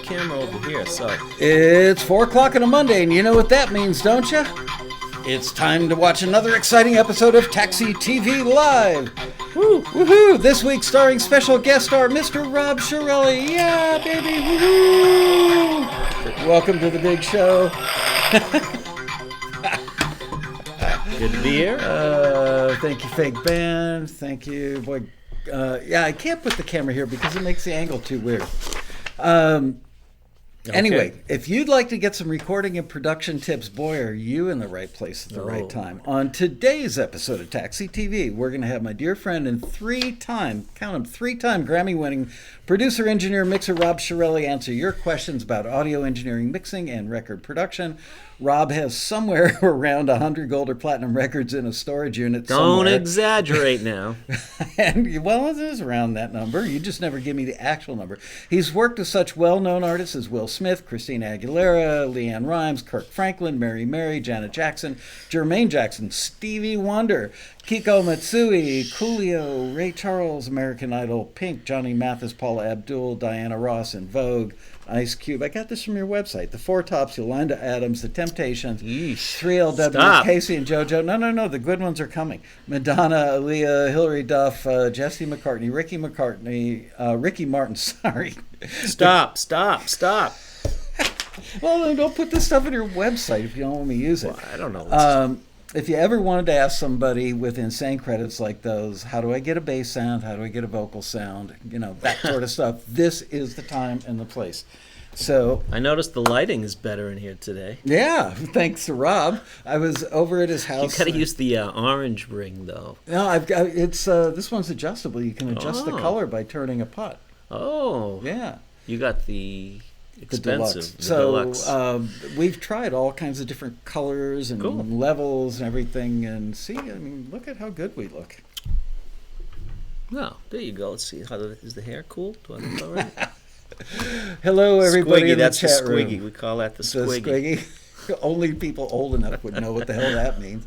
camera over here, so. It's 4 o'clock on a Monday, and you know what that means, don't you? It's time to watch another exciting episode of Taxi TV Live. Woo! Woohoo! This week starring special guest star Mr. Rob Chiarelli. Yeah, baby! Woohoo! Welcome to the big show. Good to be here. Thank you, fake band. Thank you, boy. Yeah, I can't put the camera here because it makes the angle too weird. Anyway, if you'd like to get some recording and production tips, boy, are you in the right place at the right time. On today's episode of Taxi TV, we're going to have my dear friend and three-time Grammy-winning producer, engineer, mixer Rob Chiarelli answer your questions about audio engineering, mixing, and record production. Rob has somewhere around 100 gold or platinum records in a storage unit somewhere. Don't exaggerate now. And, well, it is around that number. You just never give me the actual number. He's worked with such well-known artists as Will Smith, Christina Aguilera, Leanne Rimes, Kirk Franklin, Mary, Janet Jackson, Jermaine Jackson, Stevie Wonder, Kiko Matsui, Coolio, Ray Charles, American Idol, Pink, Johnny Mathis, Paula Abdul, Diana Ross, and Vogue, Ice Cube. I got this from your website. The Four Tops, Yolanda Adams, The Temptations, 3LW, Stop. Casey and JoJo. No, the good ones are coming. Madonna, Aaliyah, Hilary Duff, Jesse McCartney, Ricky Martin, sorry. Stop. Well, then don't put this stuff on your website if you don't want me to use it. Well, I don't know. If you ever wanted to ask somebody with insane credits like those, how do I get a bass sound? How do I get a vocal sound? You know, that sort of stuff. This is the time and the place. So I noticed the lighting is better in here today. yeah, thanks to Rob. I was over at his house. You gotta use the orange ring, though. No, I've got it's. This one's adjustable. You can adjust the color by turning a putt. Oh. Yeah. You got the expensive. Deluxe. We've tried all kinds of different colors and levels and everything, and see, I mean, look at how good we look. Oh, there you go. Let's see. Is the hair cool? Do I look all right? Hello, everybody Squiggy, in the that's chat the room. squiggy. We call that the The squiggy. squiggy. Only people old enough would know what the hell that means.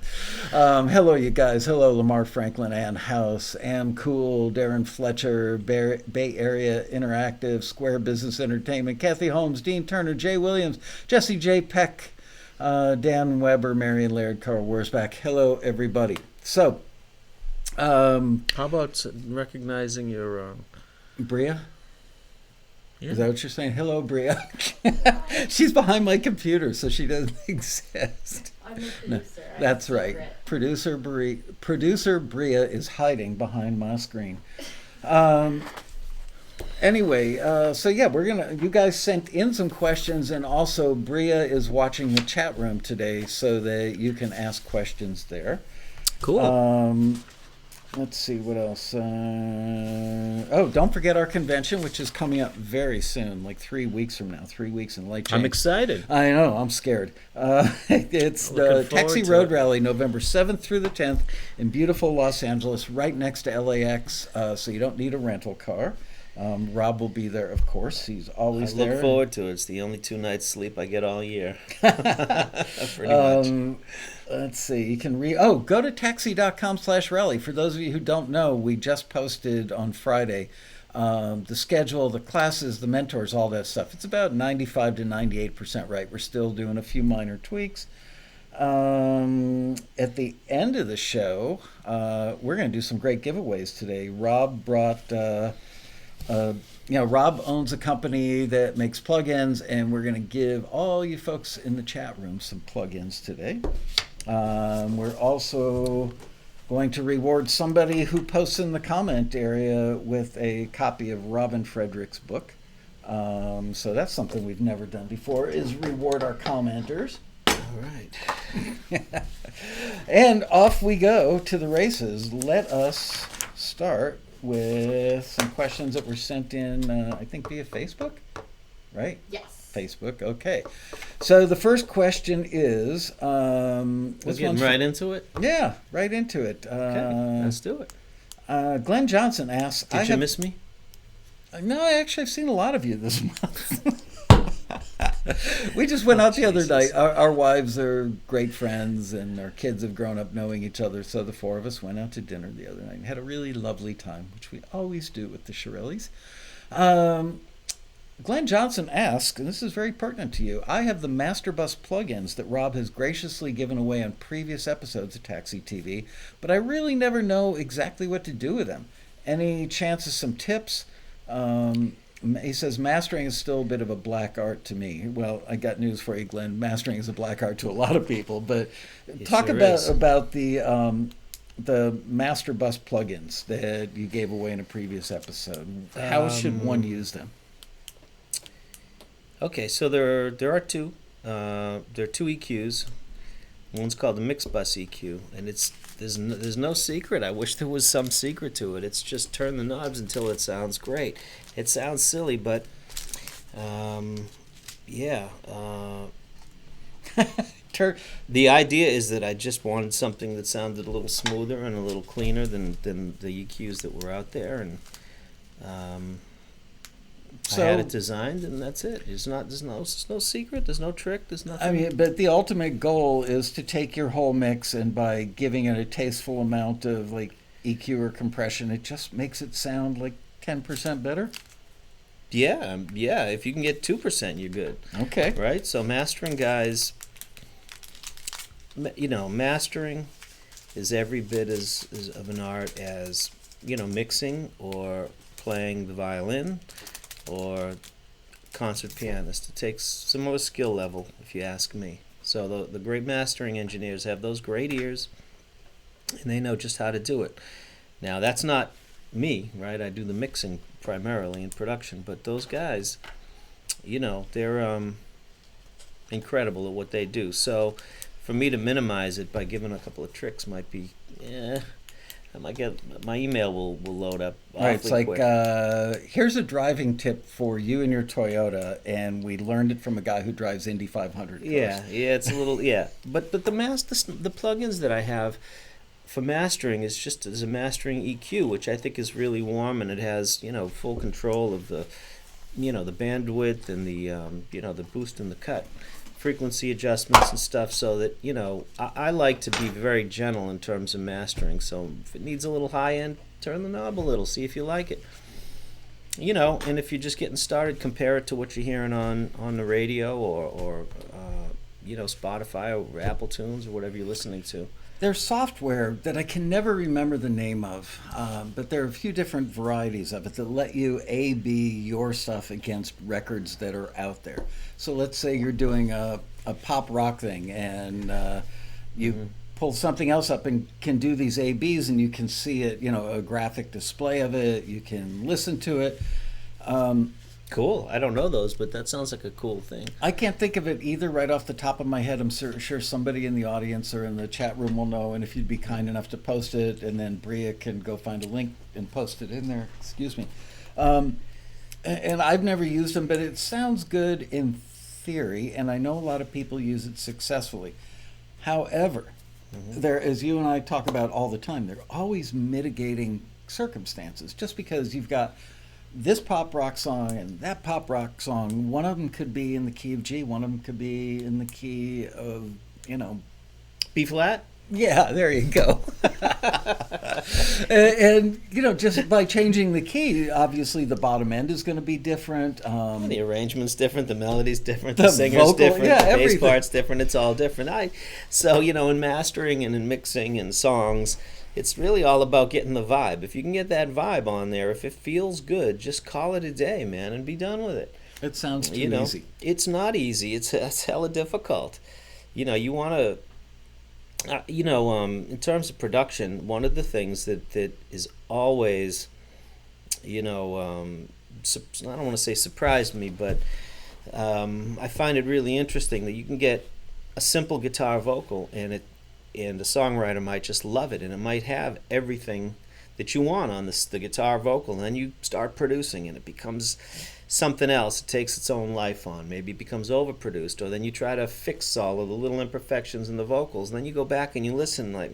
Hello, you guys. Hello, Lamar Franklin, Ann House, Am Cool, Darren Fletcher, Bay Area Interactive, Square Business Entertainment, Kathy Holmes, Dean Turner, Jay Williams, Jesse J. Peck, Dan Weber, Marion Laird, Carl Worsback. Hello, everybody. So, How about recognizing your... Bria? Yeah. Is that what you're saying? Hello, Bria. She's behind my computer, so she doesn't exist. I'm the producer. No, that's right. Producer Bria is hiding behind my screen. Anyway, so yeah, you guys sent in some questions, and also Bria is watching the chat room today so that you can ask questions there. Cool. Let's see, what else? Don't forget our convention, which is coming up very soon, like 3 weeks from now, 3 weeks in late January. I'm excited. I know, I'm scared. It's the Taxi Road Rally, November 7th through the 10th in beautiful Los Angeles, right next to LAX, so you don't need a rental car. Rob will be there, of course. He's always there. I look forward to it. It's the only 2 nights sleep I get all year. Pretty much. Let's see. You can go to taxi.com/rally. For those of you who don't know, we just posted on Friday the schedule, the classes, the mentors, all that stuff. It's about 95 to 98% right. We're still doing a few minor tweaks. At the end of the show, we're going to do some great giveaways today. Rob brought... Rob owns a company that makes plugins, and we're going to give all you folks in the chat room some plugins today. We're also going to reward somebody who posts in the comment area with a copy of Robin Frederick's book. So that's something we've never done before, is reward our commenters. All right. And off we go to the races. Let us start with some questions that were sent in, I think via Facebook, right? Yes. Facebook, okay. So the first question is... We're getting right into it? Yeah, right into it. Okay, let's do it. Glenn Johnson asks... Did you miss me? No, actually, I've seen a lot of you this month. We just went out the other night. Our wives are great friends, and our kids have grown up knowing each other. So the four of us went out to dinner the other night and had a really lovely time, which we always do with the Chiarellis. Glenn Johnson asks, and this is very pertinent to you, I have the Master Bus plugins that Rob has graciously given away on previous episodes of Taxi TV, but I really never know exactly what to do with them. Any chance of some tips? He says mastering is still a bit of a black art to me. Well, I got news for you, Glenn. Mastering is a black art to a lot of people. But talk sure about the Master Bus plugins that you gave away in a previous episode. How should one use them? Okay, so there are two. There are two EQs. One's called the Mix Bus EQ, and there's no secret. I wish there was some secret to it. It's just turn the knobs until it sounds great. It sounds silly, but yeah. The idea is that I just wanted something that sounded a little smoother and a little cleaner than the EQs that were out there, and I had it designed, and that's it. There's no secret. There's no trick. There's nothing. I mean, but the ultimate goal is to take your whole mix, and by giving it a tasteful amount of like EQ or compression, it just makes it sound like 10% better. Yeah. If you can get 2%, you're good. Okay. Right. So mastering guys, mastering is every bit as of an art as mixing or playing the violin or concert pianist. It takes some more skill level, if you ask me. So the great mastering engineers have those great ears, and they know just how to do it. Now, that's not me, right? I do the mixing primarily in production, but those guys, they're incredible at what they do. So for me to minimize it by giving a couple of tricks might be, I might get my email will load up. All right, it's like quick. Here's a driving tip for you and your Toyota, and we learned it from a guy who drives Indy 500 cars. Yeah, it's a little but the plugins that I have for mastering is just as a mastering EQ, which I think is really warm, and it has full control of the the bandwidth and the boost and the cut, frequency adjustments and stuff, so that I like to be very gentle in terms of mastering. So if it needs a little high end, turn the knob a little, see if you like it. And if you're just getting started, compare it to what you're hearing on the radio or Spotify or Apple Tunes or whatever you're listening to. There's software that I can never remember the name of, but there are a few different varieties of it that let you A/B your stuff against records that are out there. So let's say you're doing a pop rock thing, and you pull something else up and can do these A/Bs, and you can see it, a graphic display of it. You can listen to it. Cool. I don't know those, but that sounds like a cool thing. I can't think of it either right off the top of my head. I'm sure somebody in the audience or in the chat room will know, and if you'd be kind enough to post it, and then Bria can go find a link and post it in there. Excuse me. And I've never used them, but it sounds good in theory, and I know a lot of people use it successfully. However, there, as you and I talk about all the time, there are always mitigating circumstances. Just because you've got this pop rock song and that pop rock song, one of them could be in the key of G, one of them could be in the key of, B flat? Yeah, there you go. and just by changing the key, obviously the bottom end is going to be different. The arrangement's different, the melody's different, the the singer's vocal, different, yeah, the bass everything. part's different. It's all different. So in mastering and in mixing and songs, it's really all about getting the vibe. If you can get that vibe on there, if it feels good, just call it a day, man, and be done with it. It sounds too easy. It's not easy. It's hella difficult. You want to. In terms of production, one of the things that is always, I don't want to say surprised me, but I find it really interesting that you can get a simple guitar vocal and the songwriter might just love it, and it might have everything that you want on the guitar vocal, and then you start producing and it becomes something else. It takes its own life on. Maybe it becomes overproduced, or then you try to fix all of the little imperfections in the vocals, and then you go back and you listen like,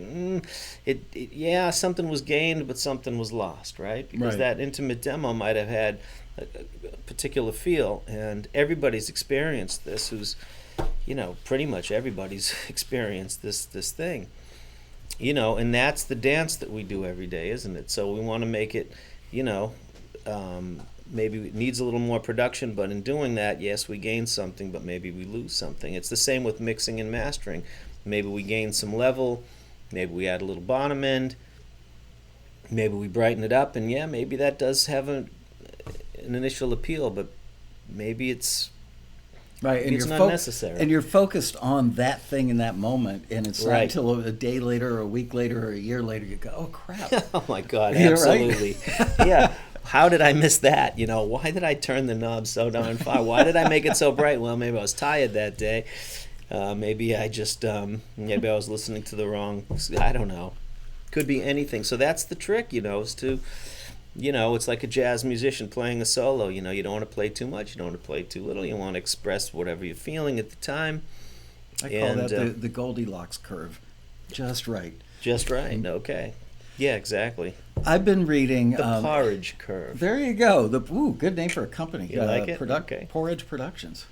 something was gained, but something was lost, right? Because that intimate demo might have had a particular feel, and everybody's experienced this pretty much everybody's experienced this thing. And that's the dance that we do every day, isn't it? So we want to make it, maybe it needs a little more production, but in doing that, yes, we gain something, but maybe we lose something. It's the same with mixing and mastering. Maybe we gain some level, maybe we add a little bottom end, maybe we brighten it up, and yeah, maybe that does have an initial appeal, but maybe it's right, and it's not necessary. And you're focused on that thing in that moment, and it's not Right. until a day later, or a week later, or a year later, you go, "Oh crap!" Oh my God, You're absolutely. Yeah. How did I miss that? You know, why did I turn the knob so darn far? Why did I make it so bright? Well, maybe I was tired that day. Maybe I just, maybe I was listening to the wrong, I don't know. Could be anything. So that's the trick, you know, is to, you know, it's like a jazz musician playing a solo. You know, you don't want to play too much. You don't want to play too little. You want to express whatever you're feeling at the time. I call that the Goldilocks curve, just right. Just right. Okay. Yeah, exactly. I've been reading The porridge curve. There you go. Good name for a company. You like it? Okay. Porridge Productions.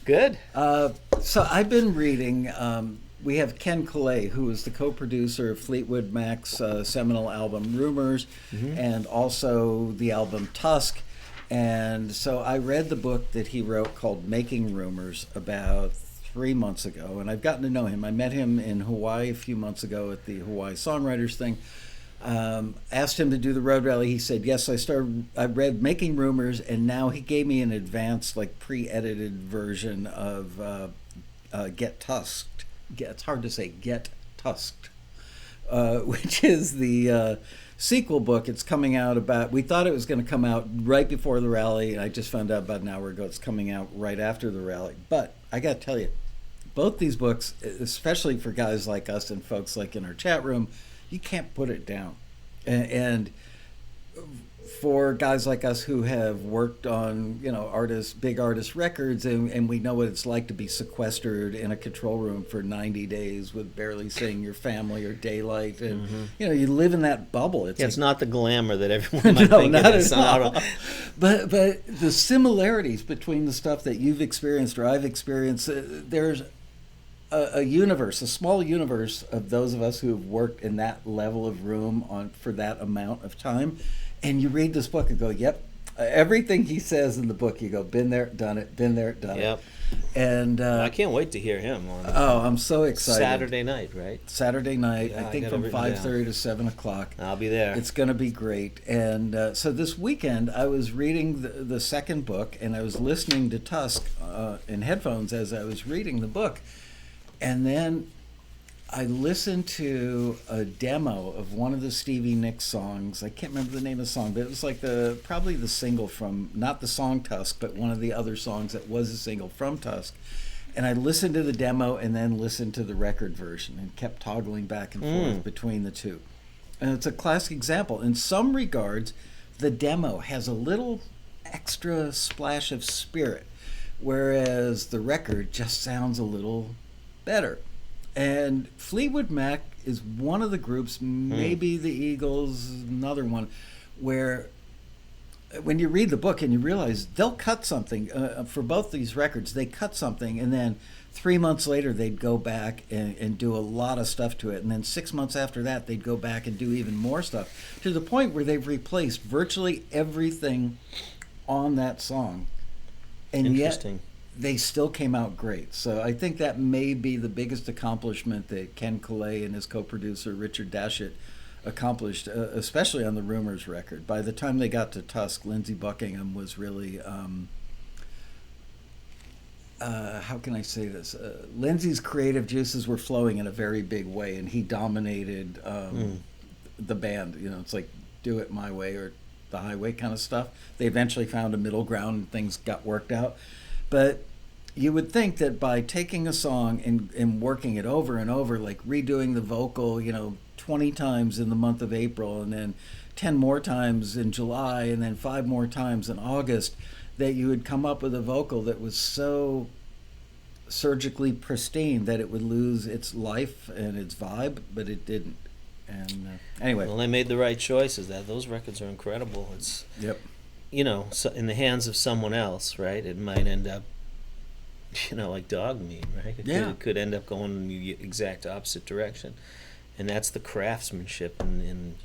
Good. So I've been reading. We have Ken Collay, who is the co-producer of Fleetwood Mac's seminal album Rumors, and also the album Tusk. And so I read the book that he wrote called Making Rumors about 3 months ago, and I've gotten to know him. I met him in Hawaii a few months ago at the Hawaii Songwriters thing. Asked him to do the road rally. He said yes. I read Making Rumors, and now he gave me an advanced, like pre-edited version of Get Tusked. It's hard to say. Get Tusked, which is the sequel book. It's coming out about. We thought it was going to come out right before the rally, and I just found out about an hour ago it's coming out right after the rally. But I got to tell you, both these books, especially for guys like us and folks like in our chat room, you can't put it down. And for guys like us who have worked on, you know, big artist records, and we know what it's like to be sequestered in a control room for 90 days with barely seeing your family or daylight, and you know, you live in that bubble. It's not the glamour that everyone might think not it is. at all. But the similarities between the stuff that you've experienced or I've experienced, there's a universe, a small universe of those of us who have worked in that level of room for that amount of time. And you read this book and go, yep, everything he says in the book, you go, been there, done it, been there, done Yep. it. And I can't wait to hear him on I'm so excited. Saturday night, right? Saturday night, Yeah, I I think got it from written 5:30 to 7 o'clock. I'll be there. It's going to be great. And so this weekend, I was reading the second book, and I was listening to Tusk in headphones as I was reading the book. And then I listened to a demo of one of the Stevie Nicks songs. I can't remember the name of the song, but it was like probably the single from, not the song Tusk, but one of the other songs that was a single from Tusk. And I listened to the demo and then listened to the record version and kept toggling back and forth between the two. And it's a classic example. In some regards, the demo has a little extra splash of spirit, whereas the record just sounds a little better. And Fleetwood Mac is one of the groups, maybe the Eagles, another one, where when you read the book and you realize they'll cut something for both these records, they cut something, and then 3 months later they'd go back and do a lot of stuff to it, and then 6 months after that they'd go back and do even more stuff, to the point where they've replaced virtually everything on that song, and Interesting. yet they still came out great. So I think that may be the biggest accomplishment that Ken Collay and his co-producer Richard Dashit accomplished, especially on the Rumors record. By the time they got to Tusk, Lindsey Buckingham was really, how can I say this? Lindsey's creative juices were flowing in a very big way, and he dominated the band. You know, it's like do it my way or the highway kind of stuff. They eventually found a middle ground and things got worked out. But you would think that by taking a song and working it over and over, like redoing the vocal, 20 times in the month of April, and then 10 more times in July, and then 5 more times in August, that you would come up with a vocal that was so surgically pristine that it would lose its life and its vibe, but it didn't. And anyway. Well, they made the right choices. Those records are incredible. It's Yep. So in the hands of someone else, right? It might end up, like dog meat, right? It could end up going in the exact opposite direction, and that's the craftsmanship and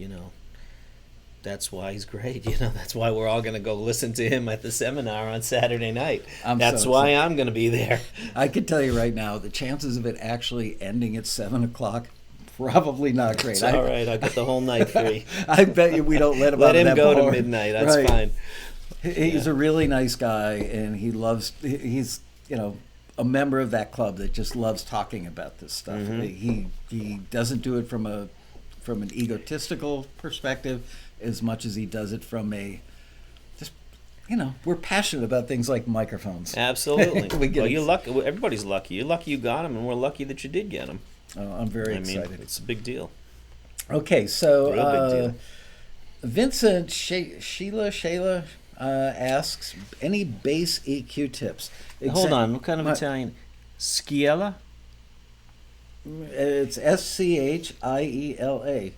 that's why he's great. That's why we're all going to go listen to him at the seminar on Saturday night. I'm That's so why excited. I'm going to be there. I can tell you right now, the chances of it actually ending at 7 o'clock, probably not great. It's all right. I'll get the whole night free. I bet you we don't let him Let out of him that go to bar. midnight. That's Right. fine. He's Yeah. a really nice guy, and he's a member of that club that just loves talking about this stuff. Mm-hmm. He doesn't do it from an egotistical perspective as much as he does it from a just we're passionate about things like microphones. Absolutely. We get Well, you're ex- lucky. Everybody's lucky. You're lucky you got them, and we're lucky that you did get them. I'm very excited. It's a big deal. Okay, so Real big deal. Vincent Sheila asks, any bass EQ tips? Hold on. What kind of My- Italian? Schiella? It's Schiela.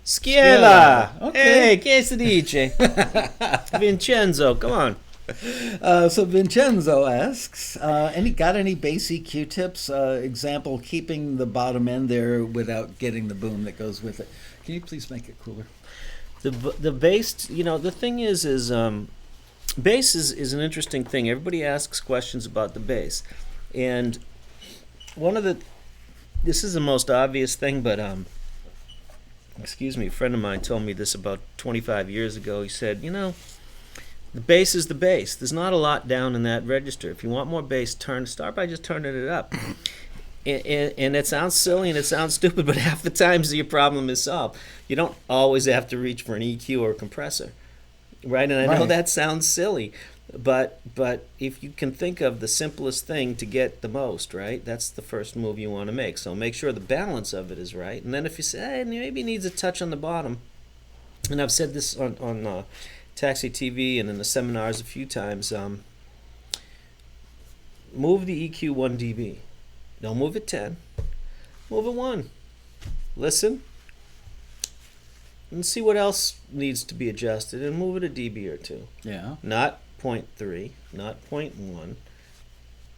Schiella. Okay. Hey, che si dice? Vincenzo, come on. So Vincenzo asks, any bass EQ tips? Example, keeping the bottom end there without getting the boom that goes with it. Can you please make it cooler? The bass, the thing is bass is an interesting thing. Everybody asks questions about the bass, and this is the most obvious thing, but excuse me, a friend of mine told me this about 25 years ago. He said, the bass is the bass. There's not a lot down in that register. If you want more bass, start by just turning it up. And it sounds silly and it sounds stupid, but half the times your problem is solved. You don't always have to reach for an EQ or a compressor, right? And I know Right. that sounds silly, but if you can think of the simplest thing to get the most, right? That's the first move you want to make. So make sure the balance of it is right. And then if you say, hey, maybe it needs a touch on the bottom, and I've said this on Taxi TV and in the seminars a few times, move the EQ 1 dB. Don't move it 10. Move it 1. Listen. And see what else needs to be adjusted and move it a dB or 2. Yeah. Not 0.3, not 0.1.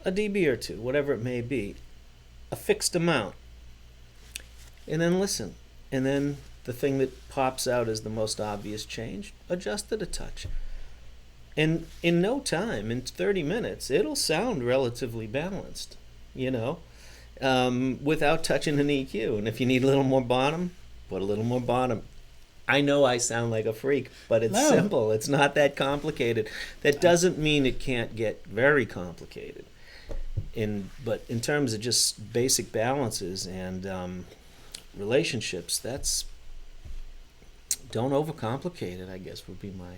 A dB or 2, whatever it may be. A fixed amount. And then listen. And then the thing that pops out as the most obvious change, adjust it a touch. And in no time, in 30 minutes, it'll sound relatively balanced, without touching an EQ. And if you need a little more bottom, put a little more bottom. I know I sound like a freak, but it's No. simple. It's not that complicated. That doesn't mean it can't get very complicated. But in terms of just basic balances and relationships, don't overcomplicate it, I guess, would be my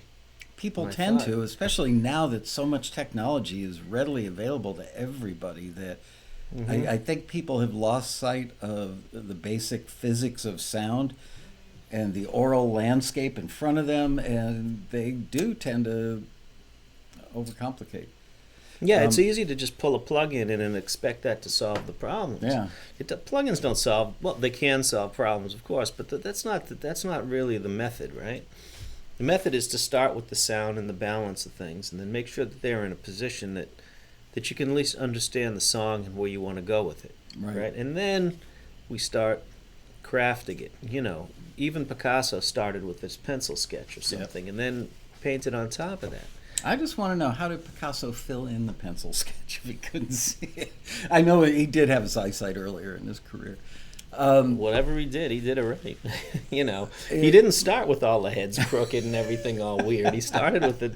People My tend thought. to, especially now that so much technology is readily available to everybody, that I think people have lost sight of the basic physics of sound and the aural landscape in front of them, and they do tend to overcomplicate. Yeah, it's easy to just pull a plug in and expect that to solve the problems. Yeah. Plugins don't solve. Well, they can solve problems, of course, but that's not really the method, right? The method is to start with the sound and the balance of things, and then make sure that they're in a position that you can at least understand the song and where you want to go with it, right? And then we start crafting it. Even Picasso started with this pencil sketch or something, and then painted on top of that. I just want to know, how did Picasso fill in the pencil sketch if he couldn't see it? I know he did have his eyesight earlier in his career. Whatever he did it right. He didn't start with all the heads crooked and everything all weird. He started with the.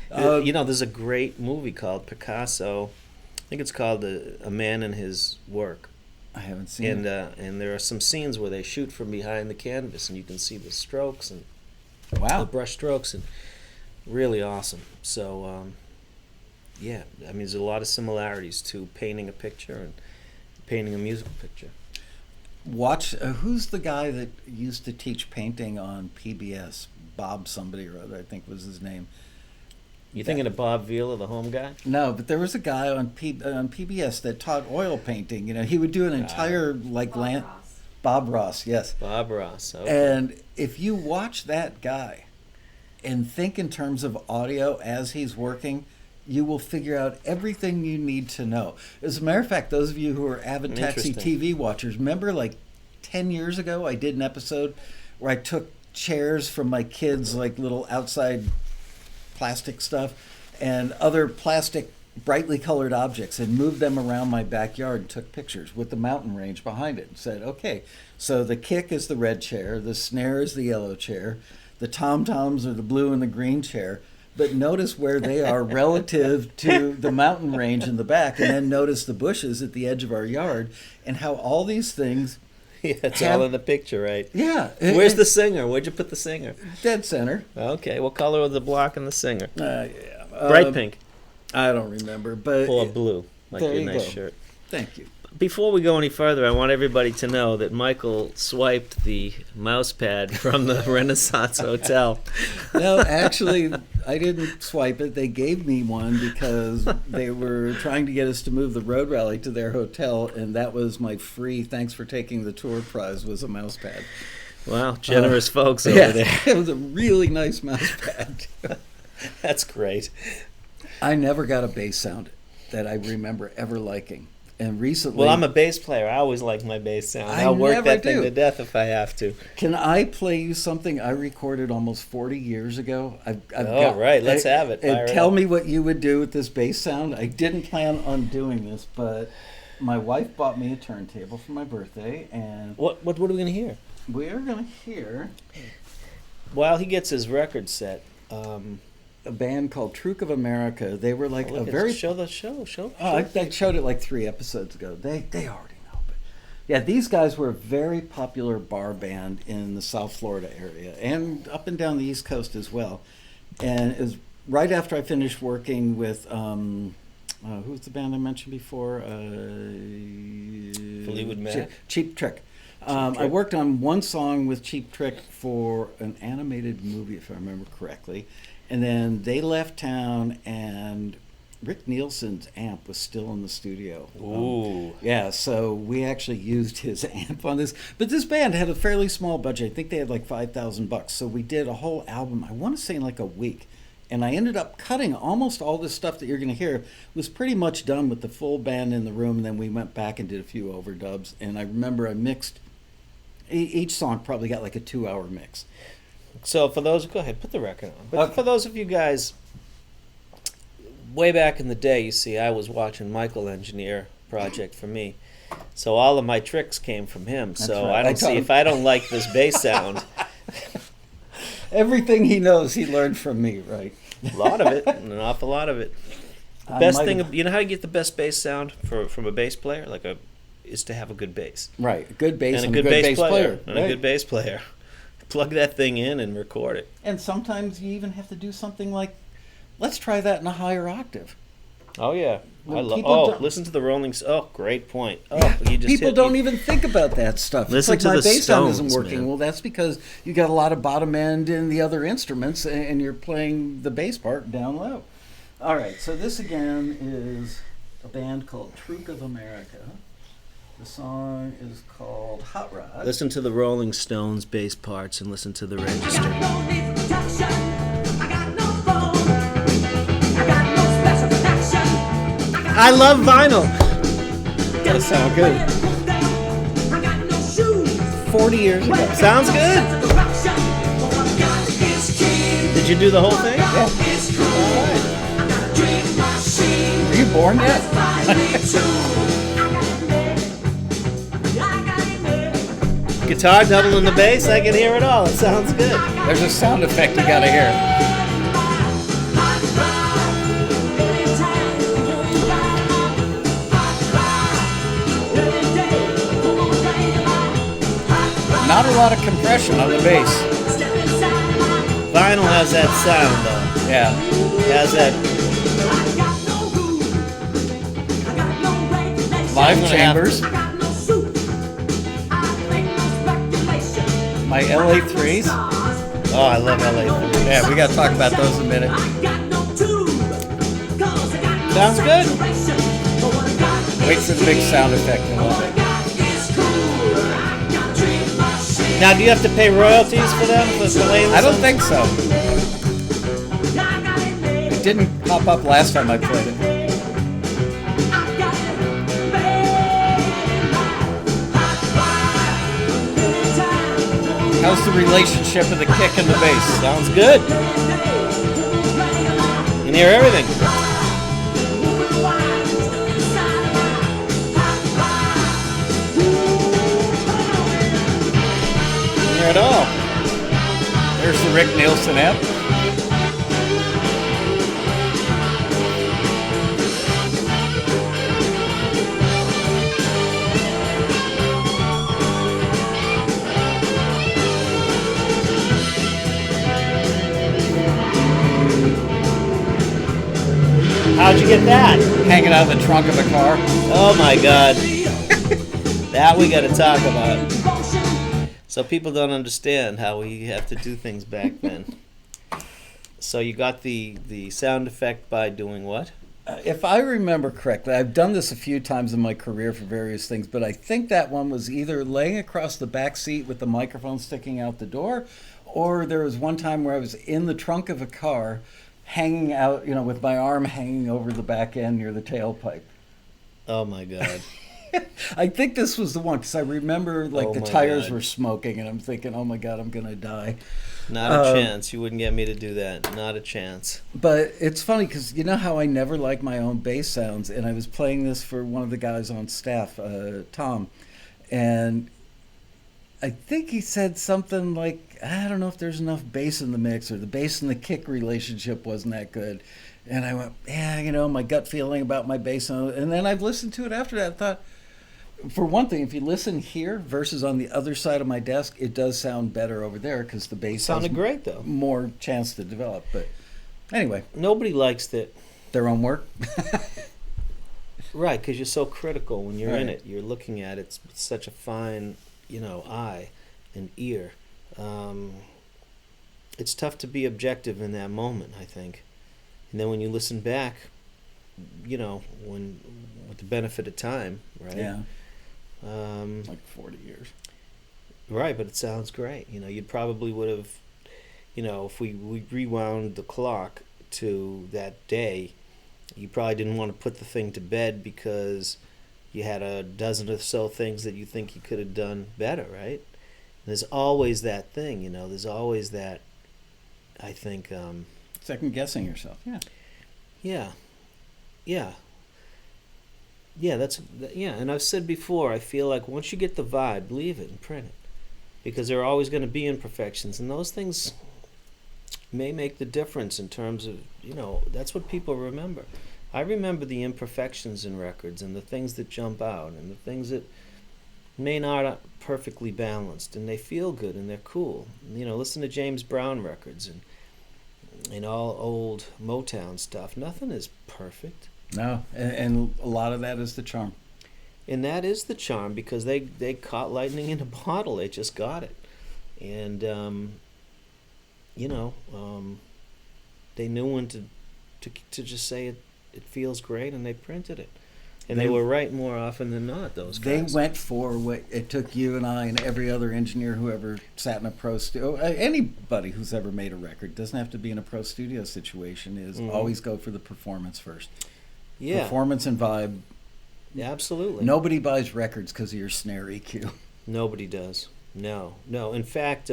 There's a great movie called Picasso. I think it's called A Man and His Work. I haven't seen it. And there are some scenes where they shoot from behind the canvas, and you can see the strokes and the Wow. brush strokes, and really awesome. So, there's a lot of similarities to painting a picture and painting a musical picture. Watch, who's the guy that used to teach painting on PBS? Bob somebody or other, I think was his name. You thinking of Bob Vila, the home guy? No, but there was a guy on PBS that taught oil painting. He would do an entire land. Bob Ross, yes. Bob Ross. Okay. And if you watch that guy and think in terms of audio as he's working, you will figure out everything you need to know. As a matter of fact, those of you who are avid Taxi Interesting. TV watchers, remember like 10 years ago I did an episode where I took chairs from my kids, like little outside plastic stuff, and other plastic brightly colored objects, and moved them around my backyard and took pictures with the mountain range behind it and said, okay, so the kick is the red chair, the snare is the yellow chair, the tom-toms are the blue and the green chair, but notice where they are relative to the mountain range in the back, and then notice the bushes at the edge of our yard, and how all these things Yeah, it's all in the picture, right? Yeah. Where's the singer? Where'd you put the singer? Dead center. Okay, what color was the block and the singer? Yeah. Bright pink. I don't remember, but Or blue, like there your you nice go. shirt. Thank you. Before we go any further, I want everybody to know that Michael swiped the mouse pad from the Renaissance Hotel. No, actually, I didn't swipe it. They gave me one because they were trying to get us to move the road rally to their hotel, and that was my free thanks for taking the tour prize, was a mouse pad. Wow, generous folks over Yeah, there. it was a really nice mouse pad. That's great. I never got a bass sound that I remember ever liking. And recently... Well, I'm a bass player. I always like my bass sound. I I'll work never that thing do. to death if I have to. Can I play you something I recorded almost 40 years ago? Right, let's have it. Fire And it tell up. me what you would do with this bass sound. I didn't plan on doing this, but my wife bought me a turntable for my birthday, and What are we going to hear? we are going to hear While he gets his record set, a band called Truke of America. They were like a look, very... show the show. I showed it like 3 episodes ago. They already know. But yeah, these guys were a very popular bar band in the South Florida area and up and down the East Coast as well. And it was right after I finished working with, who's the band I mentioned before? Fleetwood Mac? Cheap Trick. I worked on one song with Cheap Trick for an animated movie, if I remember correctly. And then they left town, and Rick Nielsen's amp was still in the studio. Ooh. Yeah, so we actually used his amp on this. But this band had a fairly small budget. I think they had like $5,000. So we did a whole album, I want to say in like a week. And I ended up cutting almost all this stuff that you're going to hear. It was pretty much done with the full band in the room. And then we went back and did a few overdubs. And I remember I mixed, each song probably got like a 2-hour mix. So for those, go ahead, put the record on. But Okay. for those of you guys, way back in the day, you see, I was watching Michael engineer project for me. So all of my tricks came from him. So right. I don't see, if I don't like this bass sound, Everything he knows, he learned from me, right? a lot of it, an awful lot of it. I Best might thing, have- you know how you get the best bass sound from a bass player? Is to have a good bass. Right, a good bass And a good bass player. And right. a good bass player. Plug that thing in and record it. And sometimes you even have to do something like, let's try that in a higher octave. Oh, yeah. Well, I love. people Oh, don't- listen to the Rolling. Oh, great point. Oh, Yeah, you just people hit don't me. even think about that stuff. Listen it's to like my the bass sound isn't Stones, working. man. Well, that's because you got a lot of bottom end in the other instruments, and you're playing the bass part down low. All right, so this again is a band called Truke of America. The song is called Hot Rod. Listen to the Rolling Stones bass parts and listen to the register. I love vinyl. Does sound good. 40 years ago. Sounds good. Did you do the whole thing? Yeah. Were you born yet? Guitar doubling the bass, I can hear it all. It sounds good. There's a sound effect you gotta hear. Not a lot of compression on the bass. Vinyl has that sound, though. Yeah. It has that. Live chambers. My LA3s. Oh, I love LA3. Yeah, we gotta talk about those in a minute. Sounds good. Wait for the big sound effect in a little bit. Now, do you have to pay royalties for them for playing? I don't think so. It didn't pop up last time I played it. How's the relationship of the kick and the bass? Sounds good. You can hear everything. You can hear it all. There's the Rick Nielsen amp. How'd you get that? Hanging out of the trunk of a car. Oh my God. That we got to talk about. So people don't understand how we have to do things back then. So you got the sound effect by doing what? If I remember correctly, I've done this a few times in my career for various things, but I think that one was either laying across the back seat with the microphone sticking out the door, or there was one time where I was in the trunk of a car hanging out, with my arm hanging over the back end near the tailpipe. Oh my God. I think this was the one, because I remember the my tires God. were smoking, and I'm thinking, oh my God, I'm going to die. Not a chance. You wouldn't get me to do that. Not a chance. But it's funny, because you know how I never like my own bass sounds, and I was playing this for one of the guys on staff, Tom, and I think he said something like, I don't know if there's enough bass in the mix, or the bass and the kick relationship wasn't that good. And I went, yeah, my gut feeling about my bass. And then I've listened to it after that. I thought, for one thing, if you listen here versus on the other side of my desk, it does sound better over there because the bass Sounded has great though. more chance to develop. But anyway, Nobody likes that. their own work. Right, because you're so critical when you're in Right. it. You're looking at it with such a fine, eye and ear. It's tough to be objective in that moment, I think. And then when you listen back, when with the benefit of time, right? Yeah, Um, like 40 years. right, but it sounds great. You'd probably would have, if we rewound the clock to that day, you probably didn't want to put the thing to bed because you had a dozen or so things that you think you could have done better, right? There's always that thing, there's always that, I think, Second guessing yourself. Yeah. yeah, and I've said before, I feel like once you get the vibe, leave it and print it, because there are always going to be imperfections, and those things may make the difference in terms of, that's what people remember. I remember the imperfections in records and the things that jump out and the things that may not perfectly balanced, and they feel good and they're cool. Listen to James Brown records and all old Motown stuff. Nothing is perfect. No, and a lot of that is the charm. And that is the charm, because they caught lightning in a bottle. They just got it. And, they knew when to just say it feels great, and they printed it. And they were right more often than not, those guys. They went for what it took you and I and every other engineer who ever sat in a pro studio. Anybody who's ever made a record, doesn't have to be in a pro studio situation, is always go for the performance first. Yeah. Performance and vibe. Yeah, absolutely. Nobody buys records because of your snare EQ. Nobody does. No. In fact,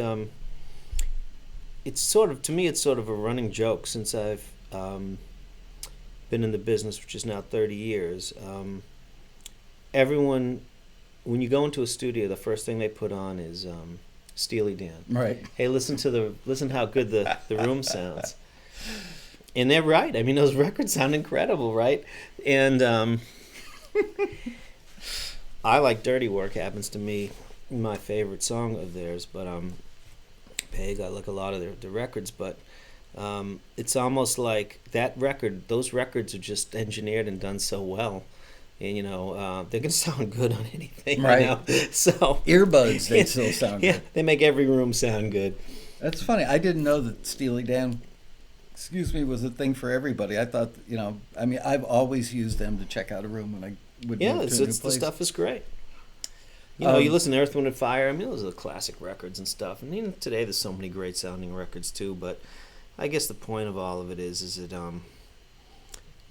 it's sort of a running joke since I've been in the business, which is now 30 years. Everyone, when you go into a studio, the first thing they put on is Steely Dan. Right. Hey, listen how good the room sounds. And they're right. I mean, those records sound incredible, right? And I like Dirty Work, happens to me my favorite song of theirs, but Peg, I like a lot of their records, but it's almost like those records are just engineered and done so well, and they're gonna sound good on anything, right? So earbuds, they still sound good. They make every room sound good. That's funny. I didn't know that Steely Dan, was a thing for everybody. I thought, I've always used them to check out a room when I would move to a new place. The stuff is great. You listen to Earth, Wind & Fire. Those are the classic records and stuff. And even today, there's so many great sounding records too. But I guess the point of all of it is that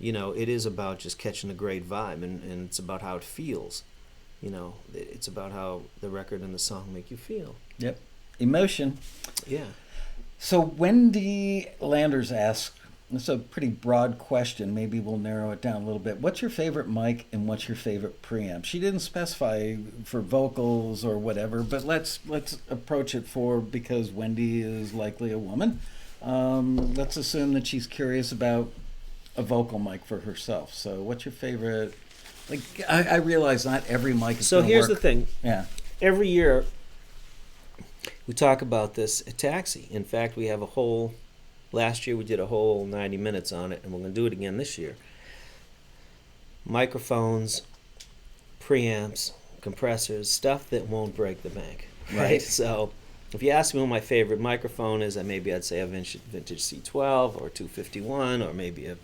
it is about just catching a great vibe, and it's about how it feels. It's about how the record and the song make you feel. Yep. emotion. Yeah. So Wendy Landers asks, it's a pretty broad question. Maybe we'll narrow it down a little bit. What's your favorite mic and what's your favorite preamp? She didn't specify for vocals or whatever, but let's approach it because Wendy is likely a woman. Let's assume that she's curious about a vocal mic for herself. So what's your favorite? Like, I realize not every mic is So going to here's work. the thing. Yeah. Every year we talk about this at Taxi. In fact, we have last year we did a whole 90 minutes on it, and we're going to do it again this year. Microphones, preamps, compressors, stuff that won't break the bank. Right? So if you ask me what my favorite microphone is, maybe I'd say a vintage C12 or 251 or maybe a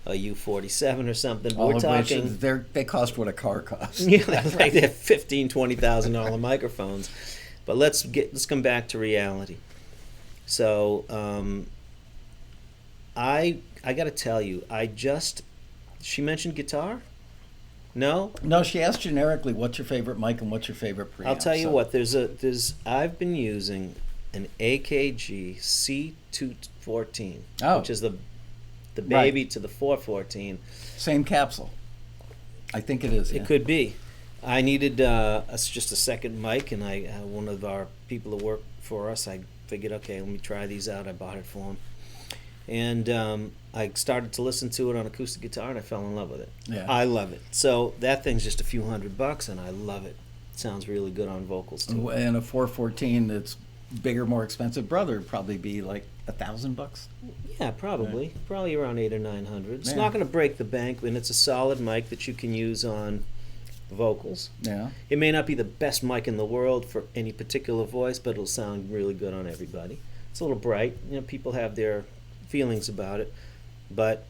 U47 or something. But All we're of talking. which they cost what a car costs. Yeah, like they're $15,000-$20,000 microphones. But let's come back to reality. So I got to tell you, she mentioned guitar. No. No, she asked generically, "What's your favorite mic and what's your favorite preamp?" I'll tell you what. I've been using an AKG C214, which is the baby to the 414. Same capsule. I think it is. Yeah. It could be. I needed just a second mic, and one of our people that work for us, I figured, okay, let me try these out. I bought it for him. And I started to listen to it on acoustic guitar, and I fell in love with it. Yeah. I love it. So that thing's just a few $100, and I love it. It sounds really good on vocals, too. And a 414 that's bigger, more expensive brother would probably be like $1,000. Yeah, probably. Right. Probably around $800 or $900. It's Yeah. not going to break the bank, and it's a solid mic that you can use on vocals. Yeah. It may not be the best mic in the world for any particular voice, but it'll sound really good on everybody. It's a little bright. People have their feelings about it, but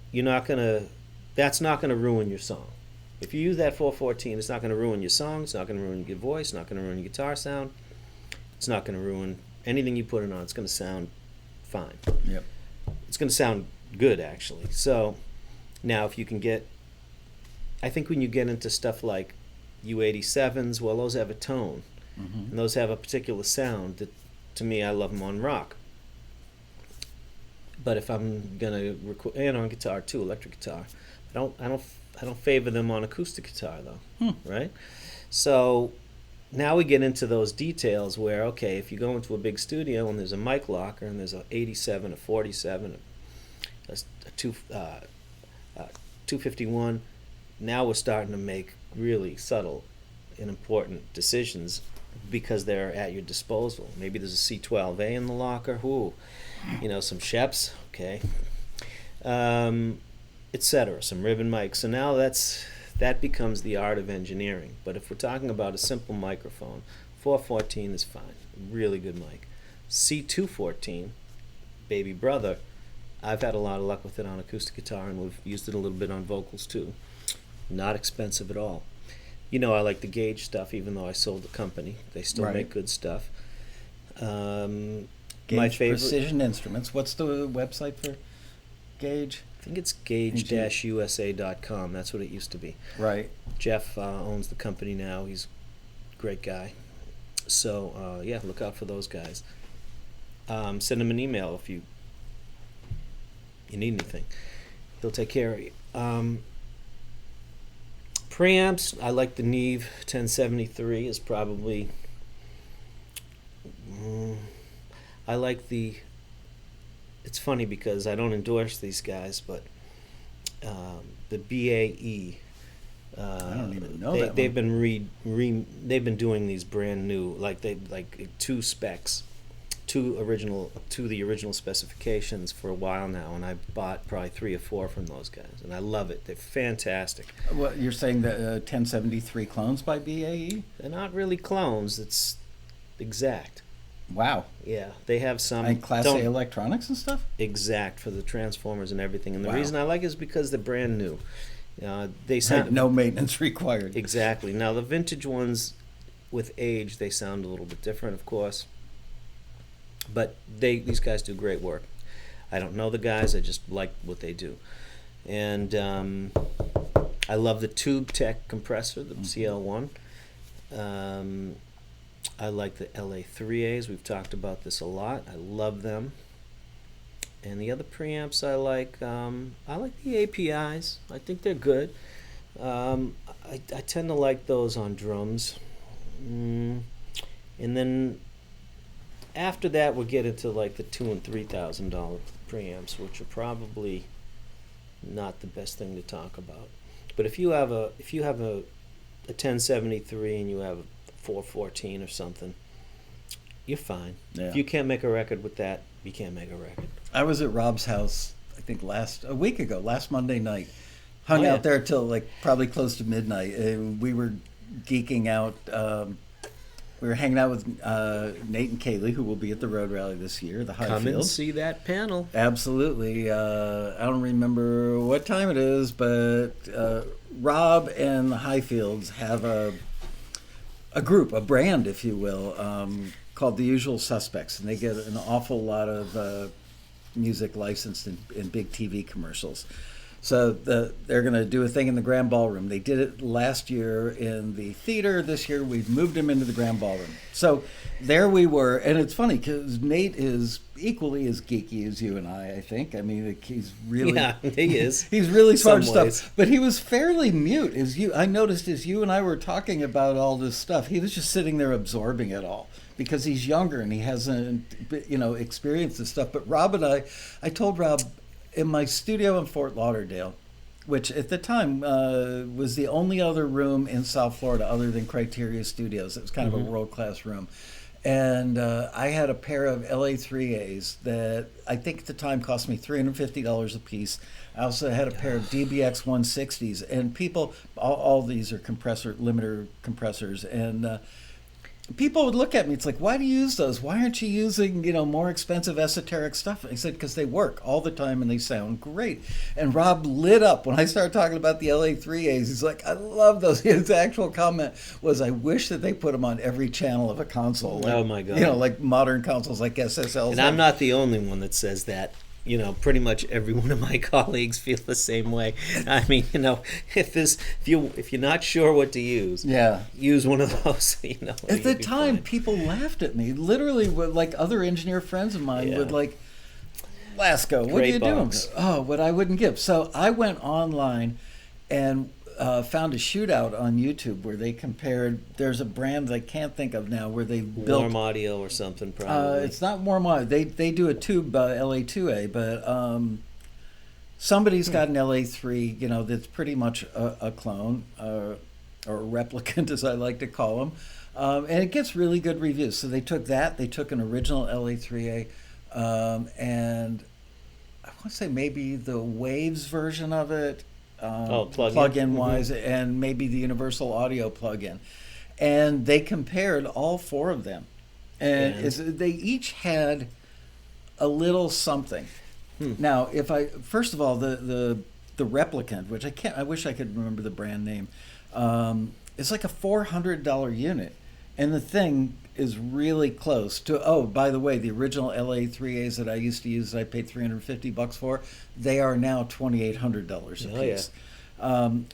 that's not gonna ruin your song. If you use that 414, it's not gonna ruin your song. It's not gonna ruin your voice. It's not gonna ruin your guitar sound. It's not gonna ruin anything you put it on. It's gonna sound fine. Yep. It's gonna sound good, actually. So now, if you can I think when you get into stuff like U87s, well, those have a tone, and those have a particular sound that, to me, I love them on rock. But if I'm gonna record, and on guitar too, electric guitar, I don't favor them on acoustic guitar though, right? So now we get into those details where, okay, if you go into a big studio and there's a mic locker and there's a 87, a 47, a 251, now we're starting to make really subtle and important decisions because they're at your disposal. Maybe there's a C12A in the locker. Ooh, some Sheps, okay, etc. Some ribbon mics. So now that becomes the art of engineering. But if we're talking about a simple microphone, 414 is fine, really good mic. C214, baby brother, I've had a lot of luck with it on acoustic guitar, and we've used it a little bit on vocals too. Not expensive at all. I like the Gauge stuff, even though I sold the company. They still make good stuff. Gauge My favorite Precision Instruments. What's the website for Gauge? I think it's gauge-usa.com. That's what it used to be. Right. Jeff owns the company now. He's a great guy. So, look out for those guys. Send him an email if you need anything. He'll take care of you. Preamps, I like the Neve 1073 is probably... I like it's funny because I don't endorse these guys, but the BAE. I don't even know that they've one. been they've been doing these brand new, like two specs, to the original specifications for a while now, and I bought probably 3 or 4 from those guys, and I love it. They're fantastic. Well, you're saying that 1073 clones by BAE? They're not really clones. It's exact. Wow. Yeah, they have some And Class A electronics and stuff? exact for the transformers and everything. And the Wow. reason I like it is because they're brand new. They Right, sound no maintenance required. exactly. Now the vintage ones, with age, they sound a little bit different, of course. But these guys do great work. I don't know the guys. I just like what they do. And I love the Tube Tech compressor, the CL1. I like the LA3As. We've talked about this a lot. I love them. And the other preamps I like the APIs. I think they're good. I tend to like those on drums. And then after that, we'll get into like the $2,000 and $3,000 preamps, which are probably not the best thing to talk about. But if you have a 1073 and you have a 414 or something, you're fine. Yeah. If you can't make a record with that, you can't make a record. I was at Rob's house, I think a week ago, last Monday night. Hung out there till like probably close to midnight. We were geeking out. We were hanging out with Nate and Kaylee, who will be at the Road Rally this year, the Highfield. Come and see that panel. Absolutely. I don't remember what time it is, but Rob and the Highfields have a group, a brand, if you will, called The Usual Suspects, and they get an awful lot of music licensed in big TV commercials. So they're going to do a thing in the Grand Ballroom. They did it last year in the theater. This year we've moved them into the Grand Ballroom. So there we were. And it's funny because Nate is equally as geeky as you and I think. I mean, like, he's really... Yeah, he is. He's really smart Some stuff. ways. But he was fairly mute. I noticed as you and I were talking about all this stuff, he was just sitting there absorbing it all. Because he's younger and he hasn't, experienced this stuff. But Rob and I told Rob... in my studio in Fort Lauderdale, which at the time was the only other room in South Florida other than Criteria Studios. It was kind of a world-class room. And I had a pair of LA3As that I think at the time cost me $350 a piece. I also had a pair of DBX 160s. And people, all these are limiter compressors. And people would look at me. It's like, why do you use those? Why aren't you using, more expensive esoteric stuff? And I said, because they work all the time and they sound great. And Rob lit up when I started talking about the LA3As. He's like, I love those. His actual comment was, I wish that they put them on every channel of a console. Like, Oh my God. Like modern consoles like SSLs. And I'm not the only one that says that. Pretty much every one of my colleagues feel the same way. I mean, if you're not sure what to use, use one of those. At the time, people laughed at me. Literally, like other engineer friends of mine would like, Lasco, what are you doing? Oh, what I wouldn't give. So I went online and found a shootout on YouTube where they compared. There's a brand that I can't think of now where they built Warm Audio or something. Probably it's not Warm Audio. They do a tube LA2A, but somebody's got an LA3. That's pretty much a clone or a replicant, as I like to call them, and it gets really good reviews. So they took that. They took an original LA3A, and I want to say maybe the Waves version of it. Plug-in wise, and maybe the Universal Audio plug-in, and they compared all four of them, and they each had a little something. Now, first of all, the replicant, which I wish I could remember the brand name, it's like a $400 unit, and the thing is really close to. Oh, by the way, the original LA3As that I used to use, that I paid $350 for, they are now $2,800 a piece.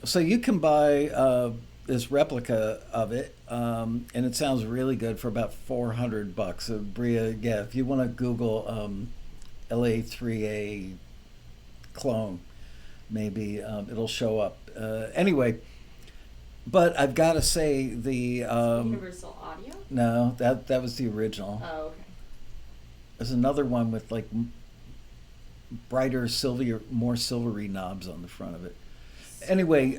So you can buy this replica of it, and it sounds really good for about $400. So Bria, if you want to Google LA3A clone, maybe it'll show up. Anyway. But I've got to say the Universal Audio? No, that was the original. Oh, okay. There's another one with like brighter, more silvery knobs on the front of it. Anyway,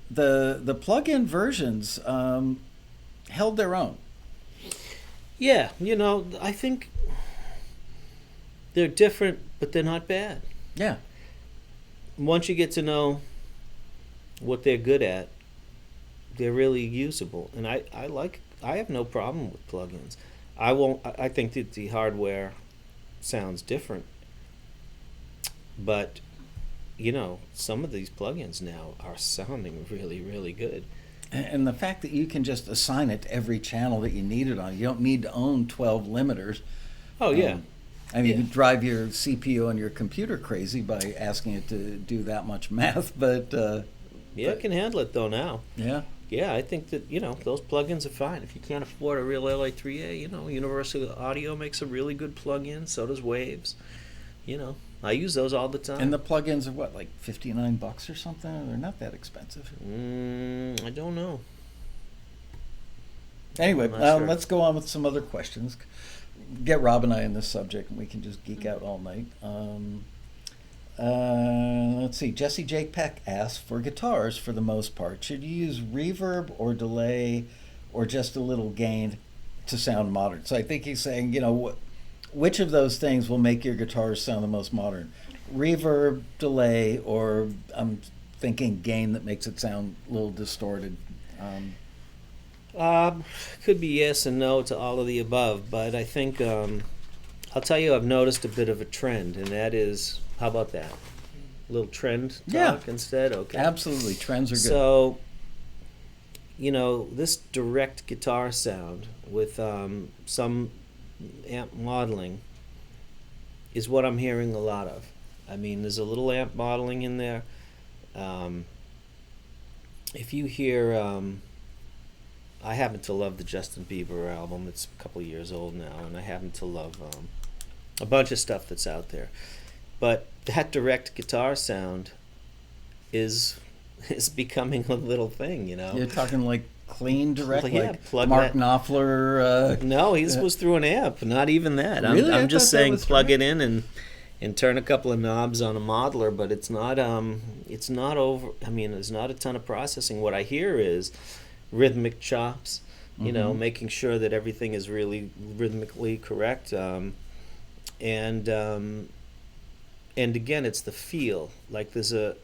the plug-in versions held their own. Yeah, I think they're different, but they're not bad. Yeah. Once you get to know what they're good at, they're really usable, and I have no problem with plugins. I think that the hardware sounds different, but some of these plugins now are sounding really, really good. And the fact that you can just assign it to every channel that you need it on, you don't need to own 12 limiters. Oh yeah. You drive your CPU on your computer crazy by asking it to do that much math, but it can handle it though now. Yeah. Yeah, I think that, those plugins are fine. If you can't afford a real LA3A, Universal Audio makes a really good plug-in. So does Waves. I use those all the time. And the plugins are what, like $59 or something? They're not that expensive. I don't know. Anyway, I'm not sure. let's go on with some other questions. Get Rob and I in this subject, and we can just geek out all night. Let's see. Jesse Jake Peck asks, for guitars, for the most part, should you use reverb or delay or just a little gain to sound modern? So I think he's saying, which of those things will make your guitars sound the most modern? Reverb, delay, or I'm thinking gain that makes it sound a little distorted. Could be yes and no to all of the above, but I think I'll tell you I've noticed a bit of a trend, and that is, how about that? A little trend talk instead? Okay. Absolutely. Trends are good. So, this direct guitar sound with some amp modeling is what I'm hearing a lot of. I mean, there's a little amp modeling in there. If you hear, I happen to love the Justin Bieber album. It's a couple years old now, and I happen to love a bunch of stuff that's out there. But that direct guitar sound is becoming a little thing, You're talking like clean direct, Well, yeah, like plug Mark that- Knopfler. No, his was through an amp. Not even that. Really? I I'm just thought that saying was plug direct. it in and turn a couple of knobs on a modeler, but it's not over. I mean, there's not a ton of processing. What I hear is rhythmic chops. Making sure that everything is really rhythmically correct. And again, it's the feel. Like there's a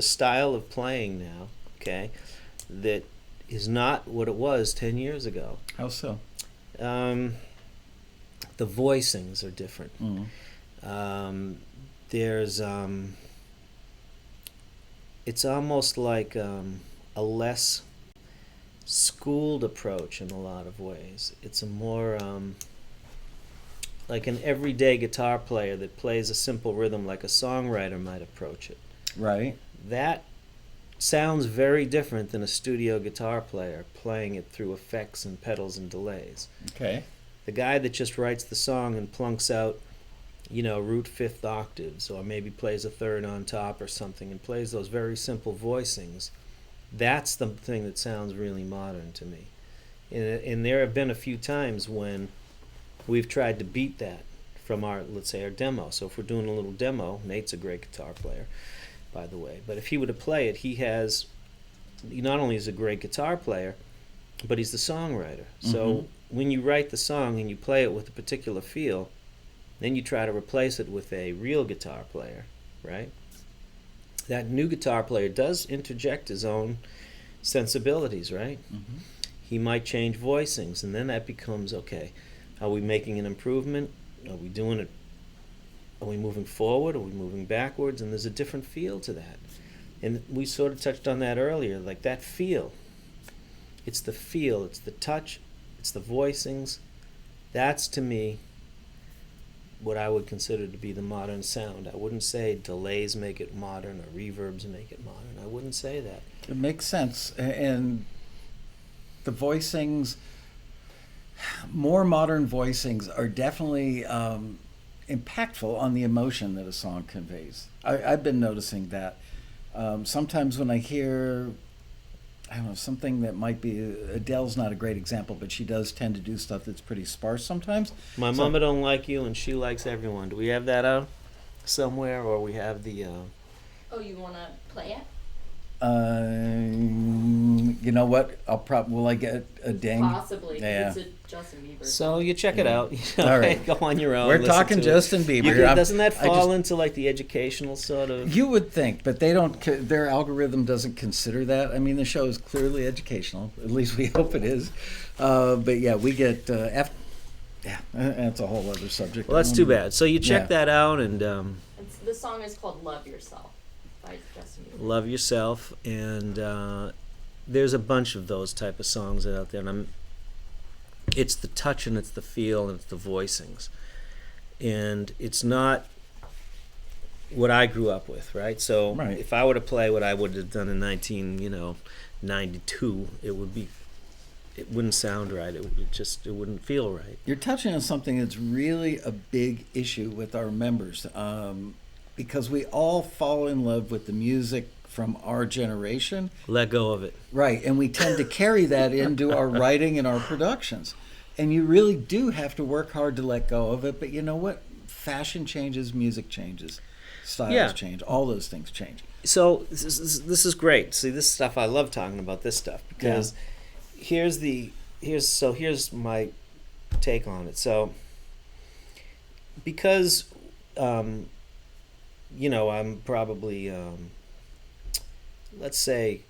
style of playing now, okay, that is not what it was 10 years ago. How so? The voicings are different. There's it's almost like a less schooled approach in a lot of ways. It's a more like an everyday guitar player that plays a simple rhythm like a songwriter might approach it. Right. That sounds very different than a studio guitar player playing it through effects and pedals and delays. Okay. The guy that just writes the song and plunks out, root fifth octaves, or maybe plays a third on top or something, and plays those very simple voicings, that's the thing that sounds really modern to me. And there have been a few times when we've tried to beat that from let's say our demo. So if we're doing a little demo, Nate's a great guitar player, by the way, but if he were to play it, he not only is a great guitar player, but he's the songwriter. So when you write the song and you play it with a particular feel, then you try to replace it with a real guitar player, right? That new guitar player does interject his own sensibilities, right? He might change voicings, and then that becomes, okay, are we making an improvement? Are we doing it? Are we moving forward? Are we moving backwards? And there's a different feel to that. And we sort of touched on that earlier, like that feel. It's the feel, it's the touch, it's the voicings. That's, to me, what I would consider to be the modern sound. I wouldn't say delays make it modern or reverbs make it modern. I wouldn't say that. It makes sense. And the voicings, more modern voicings are definitely impactful on the emotion that a song conveys. I've been noticing that. Sometimes when I hear, I don't know, something that might be, Adele's not a great example, but she does tend to do stuff that's pretty sparse sometimes. My mama don't like you and she likes everyone. Do we have that out somewhere, or we have the... Oh, you want to play it? You know what? Will I get a ding? Possibly. Yeah. It's a Justin Bieber. So you check it out. All right. Go on your own. We're listen talking to it. Justin Bieber. You here. doesn't that I fall just- into like the educational sort of... You would think, but they don't. Their algorithm doesn't consider that. I mean, the show is clearly educational. At least we hope it is. But yeah, we get yeah. That's a whole other subject. Well, that's too bad. So you check Yeah. that out and The song is called Love Yourself by Justin Bieber. love yourself. And there's a bunch of those type of songs out there. And it's the touch and it's the feel and it's the voicings. And it's not what I grew up with, right? So Right. if I were to play what I would have done in 1992, it wouldn't sound right. It wouldn't feel right. You're touching on something that's really a big issue with our members, because we all fall in love with the music from our generation. Let go of it. Right, and we tend to carry that into our writing and our productions. And you really do have to work hard to let go of it, but you know what? Fashion changes, music changes, styles change, all those things change. So this is great. See, this stuff, I love talking about this stuff because here's my take on it. So because I'm probably let's say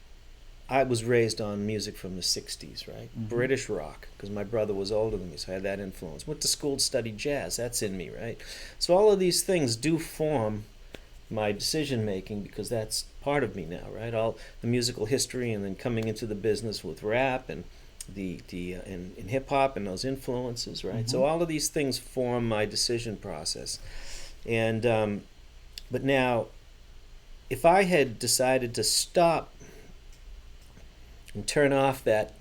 I was raised on music from the 60s, right? Mm-hmm. British rock, because my brother was older than me, so I had that influence. Went to school to study jazz, that's in me, right? So all of these things do form my decision making because that's part of me now, right? All the musical history, and then coming into the business with rap and in hip hop and those influences, right? Mm-hmm. So all of these things form my decision process. And but now, if I had decided to stop and turn off that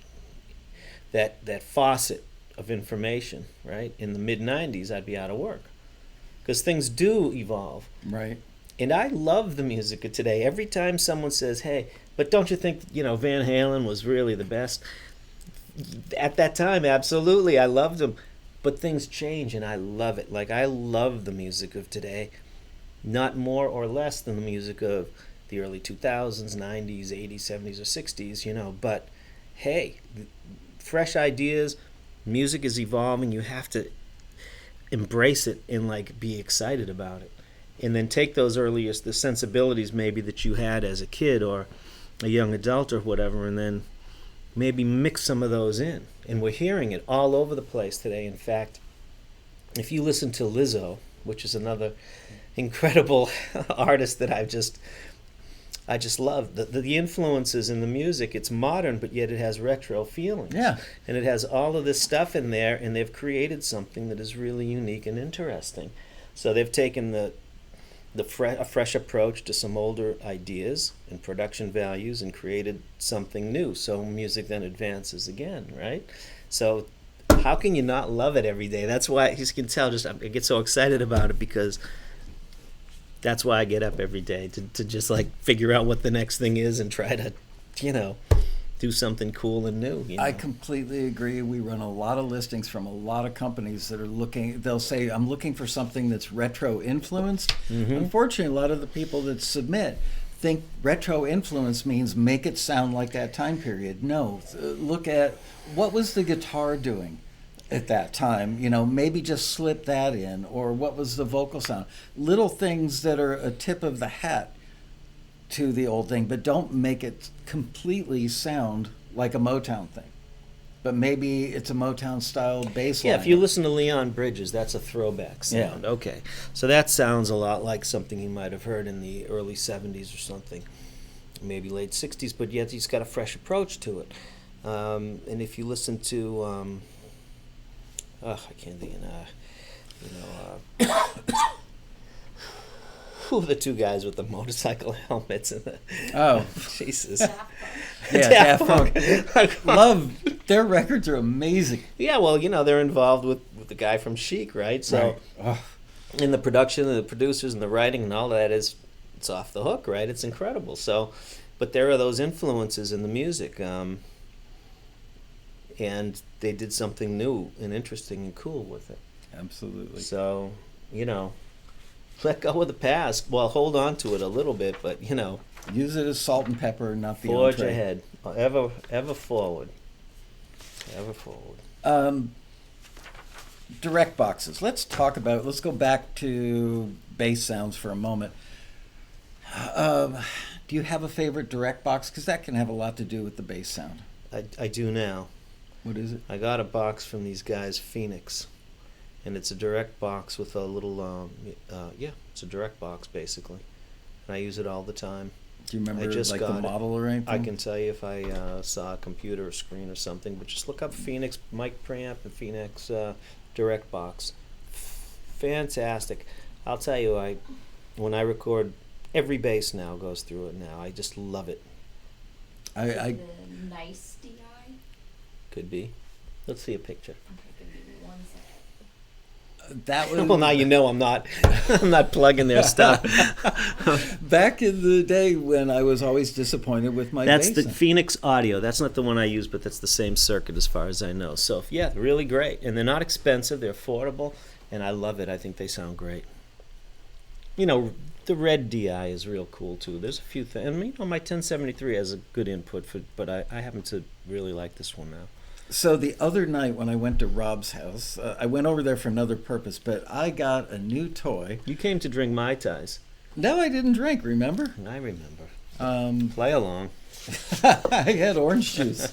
faucet of information, right, in the mid-90s, I'd be out of work. Because things do evolve. Right. And I love the music of today. Every time someone says, hey, but don't you think, Van Halen was really the best? At that time, absolutely, I loved him. But things change, and I love it. Like, I love the music of today, not more or less than the music of the early 2000s, 90s, 80s, 70s, or 60s, But, hey, fresh ideas, music is evolving. You have to embrace it and, be excited about it. And then take those earliest, the sensibilities maybe that you had as a kid or a young adult or whatever, and then maybe mix some of those in. And we're hearing it all over the place today. In fact, if you listen to Lizzo, which is another incredible artist that I just love, the influences in the music, it's modern, but yet it has retro feelings. Yeah. And it has all of this stuff in there, and they've created something that is really unique and interesting. So they've taken a fresh approach to some older ideas and production values and created something new. So music then advances again, right? So how can you not love it every day? That's why you can tell. I get so excited about it because that's why I get up every day to just figure out what the next thing is and try to, do something cool and new. I completely agree. We run a lot of listings from a lot of companies that are looking. They'll say, I'm looking for something that's retro influenced. Mm-hmm. Unfortunately, a lot of the people that submit think retro influence means make it sound like that time period. No, look at what was the guitar doing at that time. Maybe just slip that in, or what was the vocal sound. Little things that are a tip of the hat to the old thing, but don't make it completely sound like a Motown thing. But maybe it's a Motown style bass line. Yeah, if you listen to Leon Bridges, that's a throwback sound. Yeah. Okay, so that sounds a lot like something you might have heard in the early 70s or something, maybe late 60s, but yet he's got a fresh approach to it. And if you listen to, I can't think, who are the two guys with the motorcycle helmets and the Jesus. Daft Punk. Love their records are amazing. Yeah, well, they're involved with the guy from Chic, right? So in the production and the producers and the writing and all that it's off the hook, right? It's incredible. So, but there are those influences in the music, and they did something new and interesting and cool with it. Absolutely. So, let go of the past. Well, hold on to it a little bit, but use it as salt and pepper, not the forge entree. ahead. Ever forward. Ever forward. Direct boxes. Let's go back to bass sounds for a moment. Do you have a favorite direct box? Because that can have a lot to do with the bass sound. I do now. What is it? I got a box from these guys, Phoenix. And it's a direct box with a little, it's a direct box basically. And I use it all the time. Do you remember the model or anything? I can tell you if I saw a computer or screen or something, but just look up Phoenix mic preamp and Phoenix direct box. Fantastic. I'll tell you, When I record, every bass now goes through it now. I just love it. I The nice DI. Could be. Let's see a picture. Okay, give me 1 second. that was Well, now you know I'm not I'm not plugging their stuff. back in the day when I was always disappointed with my That's bass. the Phoenix Audio. That's not the one I use, but that's the same circuit as far as I know. So yeah, really great, and they're not expensive. They're affordable, and I love it. I think they sound great. You know, the red DI is real cool too. There's a few things. I mean, my 1073 has a good input for, but I happen to really like this one now. So the other night when I went to Rob's house, I went over there for another purpose, but I got a new toy. You came to drink Mai Tais. No, I didn't drink, remember? I remember. Play along. I had orange juice.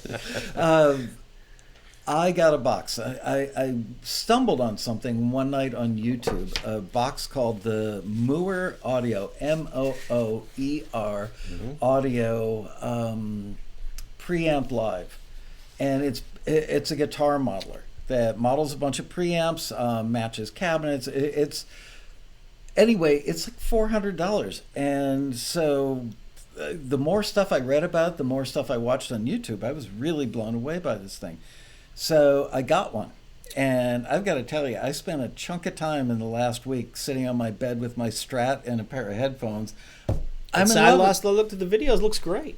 I got a box. I stumbled on something one night on YouTube, a box called the Mooer Audio, Mooer Audio Preamp Live. And it's a guitar modeler that models a bunch of preamps, matches cabinets. Anyway, it's like $400. And so the more stuff I read about it, the more stuff I watched on YouTube, I was really blown away by this thing. So I got one. And I've got to tell you, I spent a chunk of time in the last week sitting on my bed with my Strat and a pair of headphones. I looked at the videos. Looks great.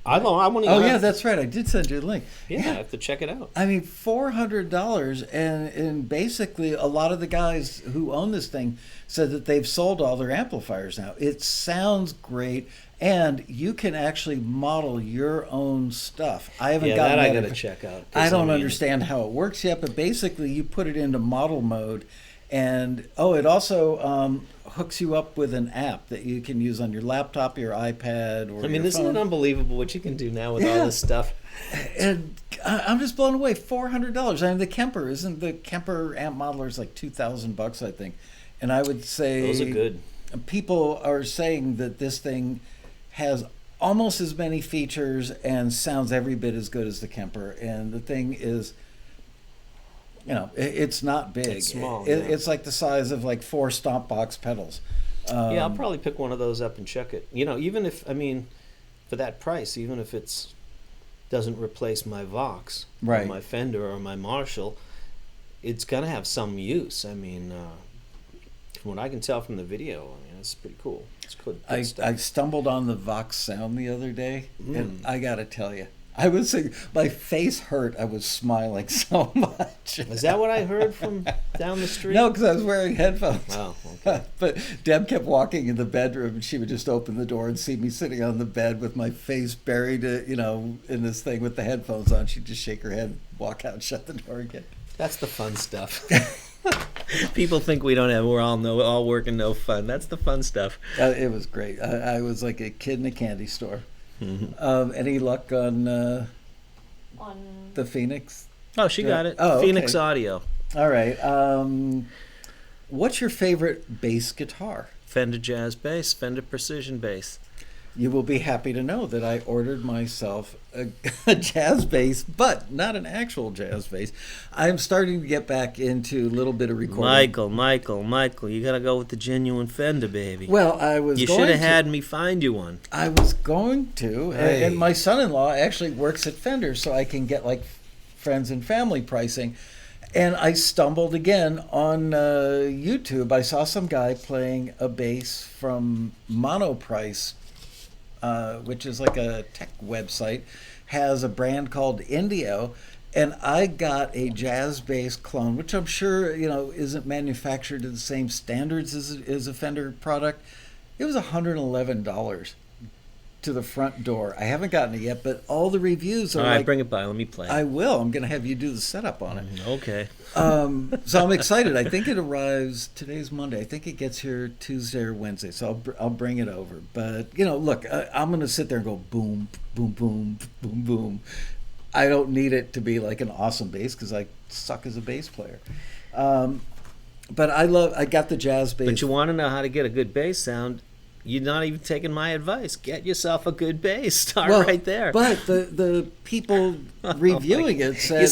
I want to. Oh yeah, that's right. I did send you a link. Yeah, I have to check it out. I mean, $400, and basically a lot of the guys who own this thing said that they've sold all their amplifiers now. It sounds great, and you can actually model your own stuff. I haven't gotten that. I got to check out. I don't understand how it works yet, but basically you put it into model mode, and it also hooks you up with an app that you can use on your laptop, your iPad, or your isn't phone. it unbelievable what you can do now with all this stuff? And I'm just blown away. $400. I mean, the Kemper amp modeler is like $2,000, I think. And I would say Those are good. People are saying that this thing has almost as many features and sounds every bit as good as the Kemper. And the thing is, it's not big. It's small. It's like the size of like 4 stomp box pedals. Yeah, I'll probably pick one of those up and check it. Even if, for that price, even if it's doesn't replace my Vox, right, or my Fender or my Marshall, it's gonna have some use. From what I can tell from the video, it's pretty cool. It's good stuff. I stumbled on the Vox sound the other day, and I gotta tell you, I was saying, my face hurt. I was smiling so much. Is that what I heard from down the street? No, because I was wearing headphones. Oh, okay. But Deb kept walking in the bedroom, and she would just open the door and see me sitting on the bed with my face buried, in this thing with the headphones on. She'd just shake her head, walk out, shut the door again. That's the fun stuff. People think we're all work and no fun. That's the fun stuff. It was great. I was like a kid in a candy store. Mm-hmm. Any luck on the Phoenix? Oh, she got it. Oh, Phoenix okay. Audio. All right. What's your favorite bass guitar? Fender Jazz Bass, Fender Precision Bass. You will be happy to know that I ordered myself a jazz bass, but not an actual jazz bass. I'm starting to get back into a little bit of recording. Michael, you gotta go with the genuine Fender, baby. Well, you should have had me find you one. I was going to, Hey. and my son-in-law actually works at Fender, so I can get like friends and family pricing. And I stumbled again on YouTube. I saw some guy playing a bass from Monoprice, which is like a tech website, has a brand called Indio, and I got a jazz bass clone, which I'm sure isn't manufactured to the same standards as a Fender product. It was $111 to the front door. I haven't gotten it yet, but all the reviews are all right, bring it by. Let me play. I will. I'm going to have you do the setup on it. Okay. So I'm excited. I think it arrives, today's Monday. I think it gets here Tuesday or Wednesday. So I'll bring it over. But, look, I'm going to sit there and go boom, boom, boom, boom, boom. I don't need it to be like an awesome bass because I suck as a bass player. But I got the jazz bass. But you want to know how to get a good bass sound? You're not even taking my advice. Get yourself a good bass. Start right there. But the people reviewing it said, You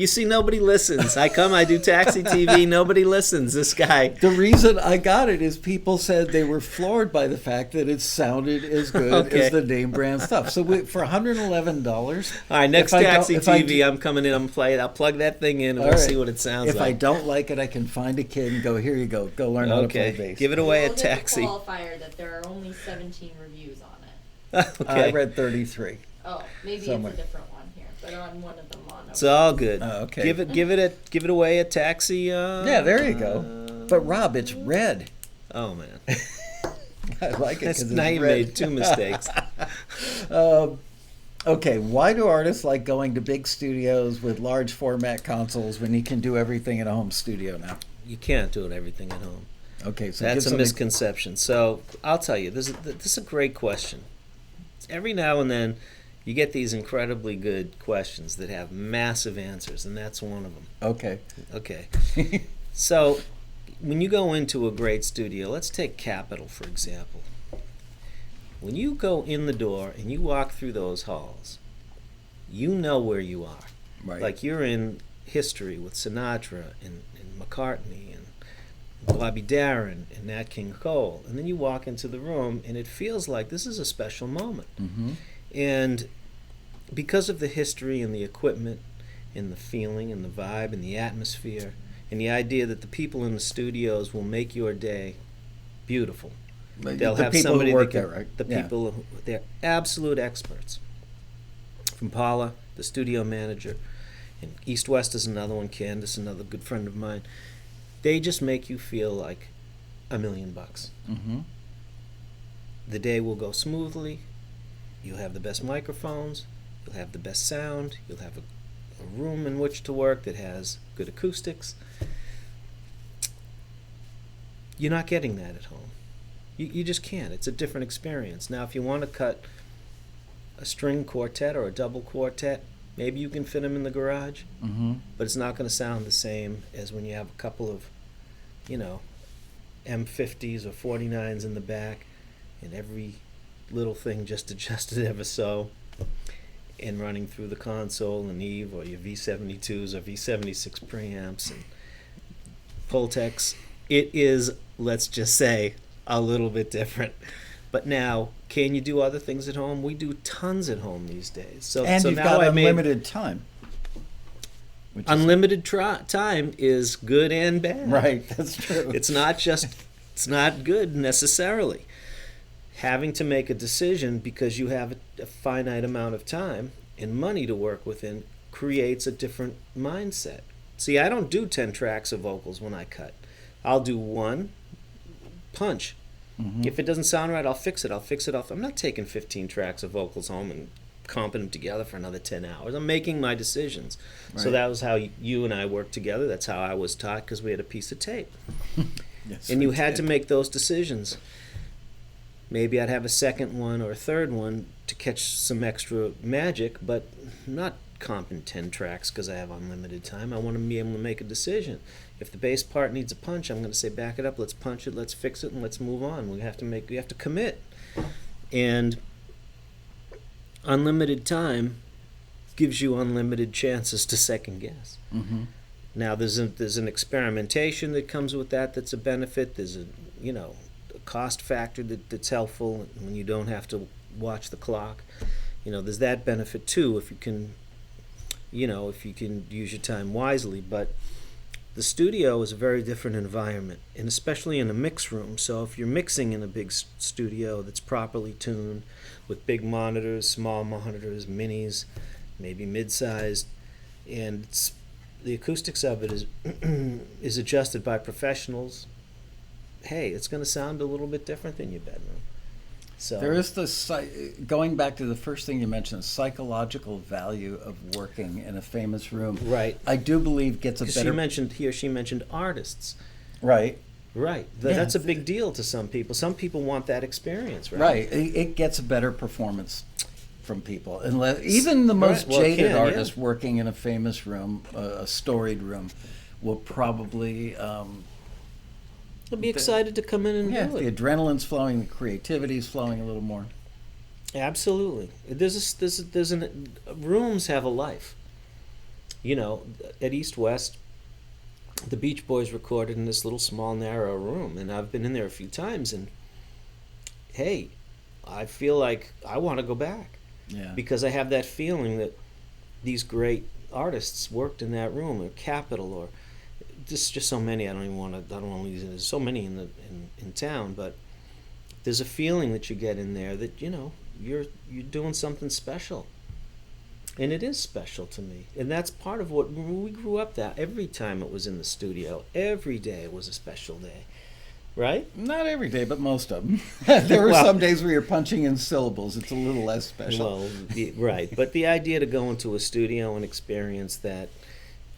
see nobody listens. I do Taxi TV. Nobody listens. This guy. the reason I got it is people said they were floored by the fact that it sounded as good Okay. as the name brand stuff. So for $111, All right, next if I don't- Taxi if I TV, do- I'm coming in. I'm playing. I'll plug that thing in, and All we'll right. see what it sounds if I like. don't like it, I can find a kid and go, here you go learn how to play Okay, bass. give it away We'll at get the Taxi. qualifier that there are only 17 reviews on it. Okay, I read 33. Oh, maybe Somewhere. it's a different one here, but on one of them on. it's all good. Oh, okay. Give it away at Taxi. Yeah, there you go. But Rob, it's red. Oh man, I like it That's, because now it's you red. made two mistakes. Okay, why do artists like going to big studios with large format consoles when you can do everything in a home studio now? You can't do it everything at home. Okay, so That's give a some misconception. So I'll tell you, this is a great question. Every now and then, you get these incredibly good questions that have massive answers, and that's one of them. Okay. Okay. So when you go into a great studio, let's take Capitol, for example. When you go in the door and you walk through those halls, you know where you are. Right. Like you're in history with Sinatra and McCartney and Bobby Darin and Nat King Cole. And then you walk into the room and it feels like this is a special moment. Mm-hmm. And because of the history and the equipment and the feeling and the vibe and the atmosphere and the idea that the people in the studios will make your day beautiful. They'll the have people somebody who work that can, there, right? the Yeah. people who, they're absolute experts. From Paula, the studio manager, and East West is another one, Candace, another good friend of mine. They just make you feel like $1 million. Mm-hmm. The day will go smoothly. You'll have the best microphones. You'll have the best sound. You'll have a room in which to work that has good acoustics. You're not getting that at home. You just can't. It's a different experience. Now, if you want to cut a string quartet or a double quartet, maybe you can fit them in the garage, Mm-hmm. but it's not going to sound the same as when you have a couple of, M50s or 49s in the back, and every little thing just adjusted ever so, and running through the console and Eve or your V72s or V76 preamps and Pultecs. It is, let's just say, a little bit different. But now, can you do other things at home? We do tons at home these days. So And so you've now got I made unlimited time. Which is- unlimited time is good and bad. Right, that's true. It's not good necessarily. Having to make a decision because you have a finite amount of time and money to work within creates a different mindset. See, I don't do 10 tracks of vocals when I cut. I'll do one, punch. Mhm. If it doesn't sound right, I'll fix it. I'm not taking 15 tracks of vocals home and comping them together for another 10 hours. I'm making my decisions. So Right. that was how you and I worked together. That's how I was taught because we had a piece of tape. Yes, And we you had to did. make those decisions. Maybe I'd have a second one or a third one to catch some extra magic, but I'm not comping 10 tracks because I have unlimited time. I want to be able to make a decision. If the bass part needs a punch, I'm going to say back it up, let's punch it, let's fix it, and let's move on. We have to commit. And unlimited time gives you unlimited chances to second guess. Mhm. Now there's an experimentation that comes with that that's a benefit. There's a cost factor that's helpful when you don't have to watch the clock. There's that benefit too if you can use your time wisely. But the studio is a very different environment, and especially in a mix room. So if you're mixing in a big studio that's properly tuned with big monitors, small monitors, minis, maybe mid-sized, and the acoustics of it is adjusted by professionals, hey, it's going to sound a little bit different than your bedroom. So There is going back to the first thing you mentioned, the psychological value of working in a famous room. right. I do believe gets a 'Cause better. she mentioned artists. Right. Right. Yeah. That's a big deal to some people. Some people want that experience, right? Right. It gets a better performance from people. Unless even the most Right. Well, it jaded can, yeah. artist working in a famous room, a storied room, will probably I'll be excited to come in and Yeah, do the it. adrenaline's flowing, the creativity's flowing a little more. Absolutely. Rooms have a life. You know, at East West, the Beach Boys recorded in this little small narrow room, and I've been in there a few times, and hey, I feel like I want to go back Yeah. because I have that feeling that these great artists worked in that room, or Capitol, or just so many. I don't want to use it. There's so many in town, but there's a feeling that you get in there that you're doing something special. And it is special to me. And that's part of what we grew up that every time it was in the studio, every day it was a special day. Right? Not every day, but most of them. There were some days where you're punching in syllables. It's a little less special. Well, right. But the idea to go into a studio and experience that,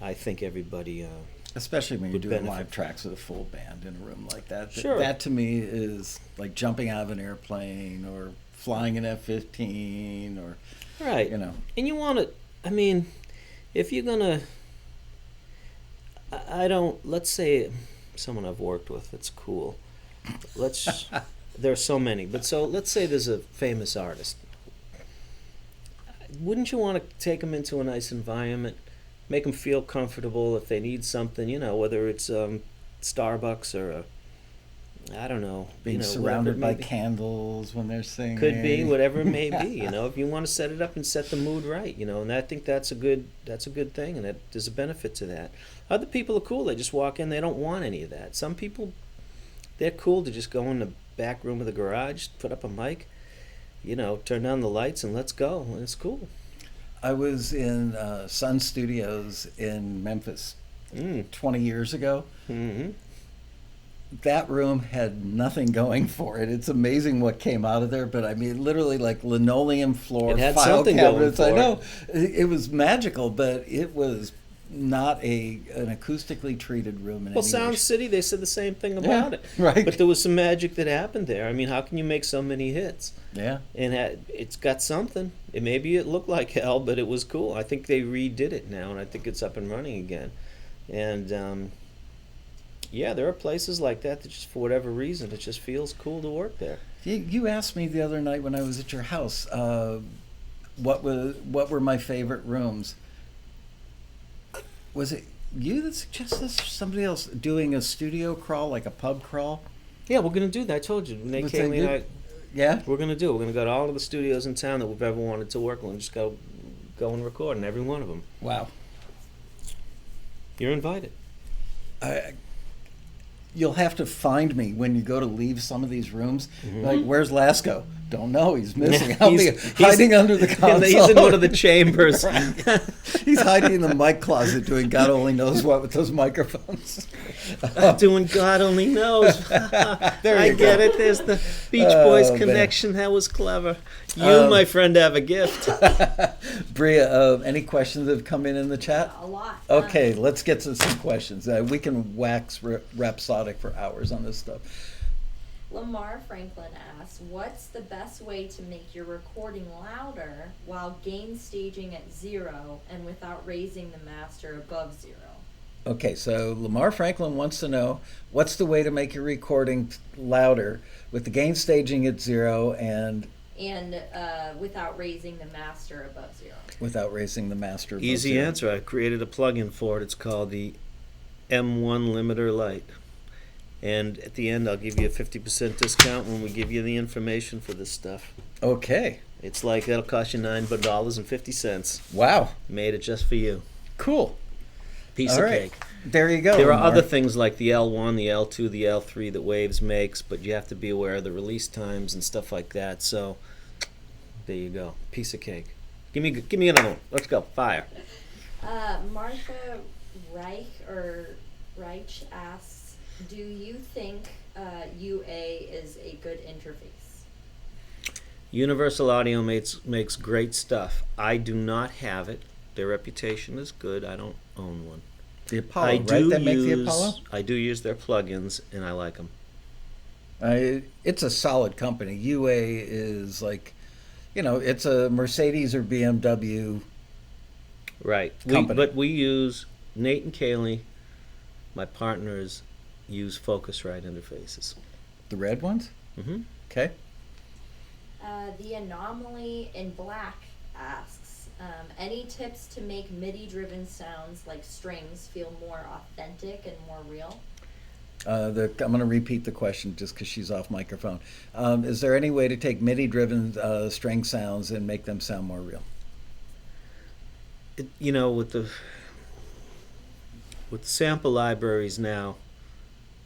I think everybody Especially when you're would doing benefit. live tracks with a full band in a room like that. Sure. That to me is like jumping out of an airplane or flying an F-15 or, Right. you know. And you want to, I mean, if you're going to, I don't, let's say someone I've worked with that's cool. There are so many, but so let's say there's a famous artist. Wouldn't you want to take them into a nice environment, make them feel comfortable if they need something, whether it's Starbucks or I don't know. Being surrounded by candles when they're singing. Could be, whatever it may be, if you want to set it up and set the mood right, and I think that's a good thing, and that there's a benefit to that. Other people are cool, they just walk in, they don't want any of that. Some people, they're cool to just go in the back room of the garage, put up a mic, turn down the lights and let's go, and it's cool. I was in Sun Studios in Memphis 20 years ago. Mm-hmm. That room had nothing going for it. It's amazing what came out of there, but I mean, literally like linoleum floor, It had file something cabinets. going for I know it was magical, but it was not an acoustically treated room. Well, Sound City, they said the same thing about it. Right. But there was some magic that happened there. I mean, how can you make so many hits? Yeah. And it's got something. Maybe it looked like hell, but it was cool. I think they redid it now, and I think it's up and running again. And yeah, there are places like that just for whatever reason, it just feels cool to work there. You asked me the other night when I was at your house, what were my favorite rooms? Was it you that suggested this, or somebody else doing a studio crawl, like a pub crawl? Yeah, we're going to do that. I told you. Nate Was that Cayley and I, good? Yeah. we're going to do it. We're going to go to all of the studios in town that we've ever wanted to work on. Just go and record in every one of them. Wow. You're invited. You'll have to find me when you go to leave some of these rooms. Mm-hmm. Like, where's Lasco? Don't know. He's missing. I'll be He's hiding under the console. He's in one of the chambers. He's hiding in the mic closet doing God only knows what with those microphones. Doing God only knows. There I you get go. it. There's the Beach Boys man. connection. That was clever. You, my friend, have a gift. Bria, any questions that have come in the chat? A lot. Okay, let's get to some questions. We can wax rhapsodic for hours on this stuff. Lamar Franklin asks, what's the best way to make your recording louder while gain staging at 0 and without raising the master above 0? Okay, so Lamar Franklin wants to know, what's the way to make your recording louder with the gain staging at 0 and without raising the master above 0. without raising the master above Easy 0? answer. I created a plugin for it. It's called the M1 Limiter Lite. And at the end, I'll give you a 50% discount when we give you the information for this stuff. Okay. It's like it'll cost you $9.50. Wow. Made it just for you. Cool. Piece All of right. cake. There you go. There are Lamar. other things like the L1, the L2, the L3 that Waves makes, but you have to be aware of the release times and stuff like that. So there you go. Piece of cake. Give me another one. Let's go. Fire. Martha Reich asks, do you think UA is a good interface? Universal Audio makes great stuff. I do not have it. Their reputation is good. I don't own one. The Apollo, I right? do That makes the use- Apollo? I do use their plugins, and I like them. It's a solid company. UA is like, it's a Mercedes or BMW. Right. Company. But we use Nate and Kaylee, my partners, use Focusrite interfaces. The red ones? Mm-hmm. Okay. The Anomaly in Black asks, any tips to make MIDI-driven sounds like strings feel more authentic and more real? I'm going to repeat the question just because she's off microphone. Is there any way to take MIDI-driven string sounds and make them sound more real? You know, with the sample libraries now,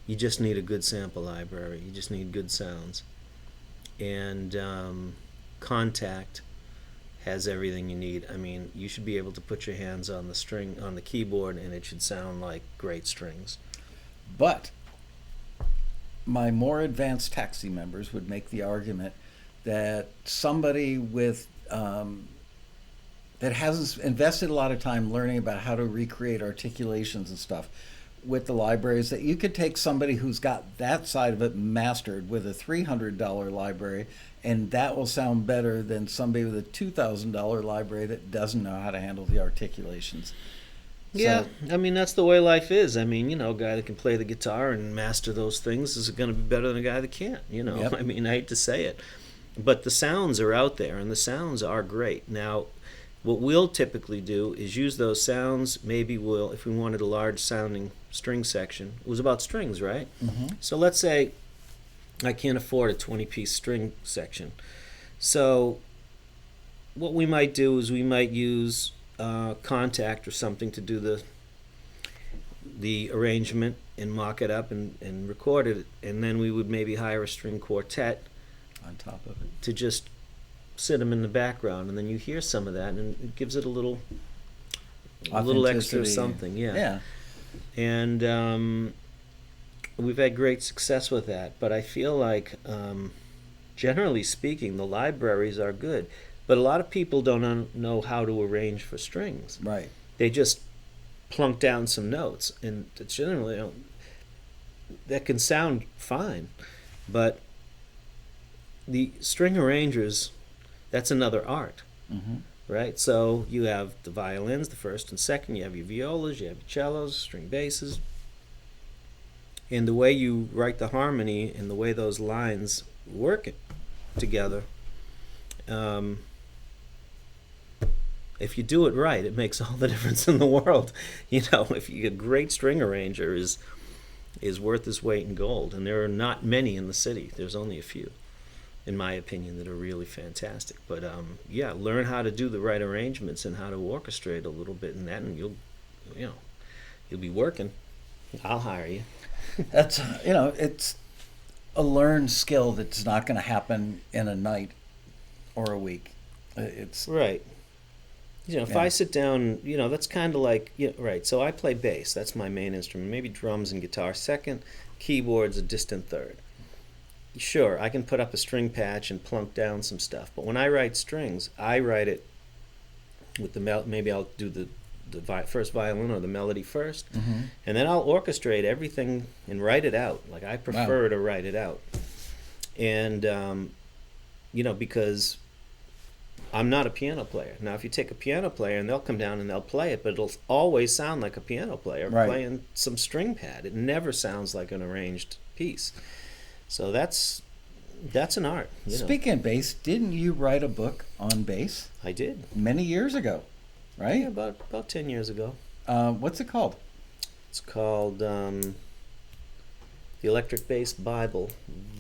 you just need a good sample library. You just need good sounds. And Contact has everything you need. I mean, you should be able to put your hands on the string, on the keyboard, and it should sound like great strings. But my more advanced taxi members would make the argument that somebody with that hasn't invested a lot of time learning about how to recreate articulations and stuff with the libraries, that you could take somebody who's got that side of it mastered with a $300 library, and that will sound better than somebody with a $2,000 library that doesn't know how to handle the articulations. Yeah, So, I mean, that's the way life is. I mean, you know, a guy that can play the guitar and master those things is going to be better than a guy that can't, you know. Yep. I mean, I hate to say it. But the sounds are out there, and the sounds are great. Now, what we'll typically do is use those sounds. Maybe we'll, if we wanted a large sounding string section, it was about strings, right? mhm. So let's say I can't afford a 20-piece string section. So what we might do is we might use Contact or something to do the arrangement and mock it up and record it, and then we would maybe hire a string quartet On top of it. to just sit them in the background, and then you hear some of that, and it gives it a little extra Authenticity. something. Yeah. And we've had great success with that. But I feel like, generally speaking, the libraries are good. But a lot of people don't know how to arrange for strings. Right. They just plunk down some notes, and it's generally that can sound fine. But the string arrangers, that's another art. Mm-hmm. Right, so you have the violins, the first and second, you have your violas, you have your cellos, string basses. And the way you write the harmony and the way those lines work together, if you do it right, it makes all the difference in the world. You know, if you get a great string arranger is worth its weight in gold. And there are not many in the city. There's only a few, in my opinion, that are really fantastic. But yeah, learn how to do the right arrangements and how to orchestrate a little bit in that, and you'll be working. I'll hire you. That's, it's a learned skill that's not going to happen in a night or a week. It's Right. If Yeah. I sit down, that's kind of like, right. So I play bass. That's my main instrument. Maybe drums and guitar second, keyboards a distant third. Sure, I can put up a string patch and plunk down some stuff. But when I write strings, I write it with maybe I'll do the first violin or the melody first, mm-hmm. and then I'll orchestrate everything and write it out. Like I prefer to write it out. And, because I'm not a piano player. Now, if you take a piano player and they'll come down and they'll play it, but it'll always sound like a piano player Right. playing some string pad. It never sounds like an arranged piece. So that's an art. Speaking of bass, didn't you write a book on bass I did. many years ago, right? Yeah, about 10 years ago. What's it called? It's called The Electric Bass Bible,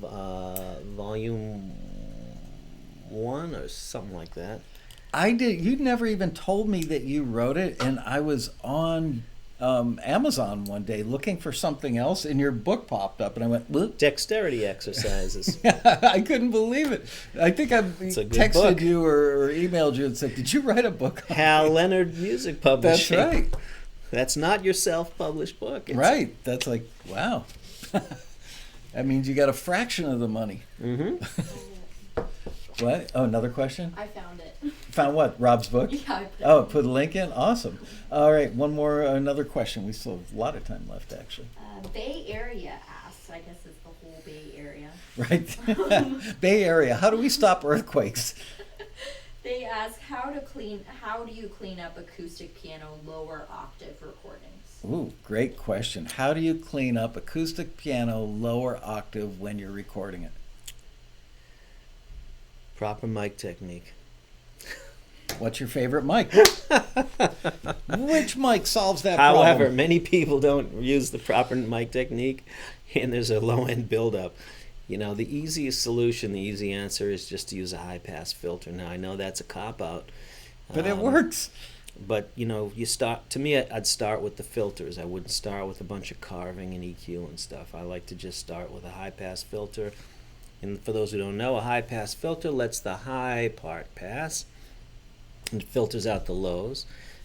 Volume 1 or something like that. I did. You never even told me that you wrote it, and I was on Amazon one day looking for something else, and your book popped up, and I went, "Whoop." Dexterity exercises. I couldn't believe it. I think I It's a good texted book. you or emailed you and said, "Did you write a book?" on Hal bass?" Leonard Music That's Publishing. right. That's not your self-published book. It's Right. That's like, wow. That means you got a fraction of the money. Mm-hmm. What? Oh, another question? I found it. Found what? Rob's book? Yeah, I put it Oh, in. put a link in? Awesome. All right, another question. We still have a lot of time left, actually. Bay Area asks, I guess it's the whole Bay Area. Right? Bay Area, how do we stop earthquakes? They ask, how do you clean up acoustic piano lower octave recordings? Ooh, great question. How do you clean up acoustic piano lower octave when you're recording it? Proper mic technique. What's your favorite mic? Which mic solves that However, problem? many people don't use the proper mic technique, and there's a low end buildup. The easiest solution, the easy answer is just to use a high pass filter. Now, I know that's a cop out. But it works. But you start. To me, I'd start with the filters. I wouldn't start with a bunch of carving and EQ and stuff. I like to just start with a high pass filter. And for those who don't know, a high pass filter lets the high part pass and filters out the lows.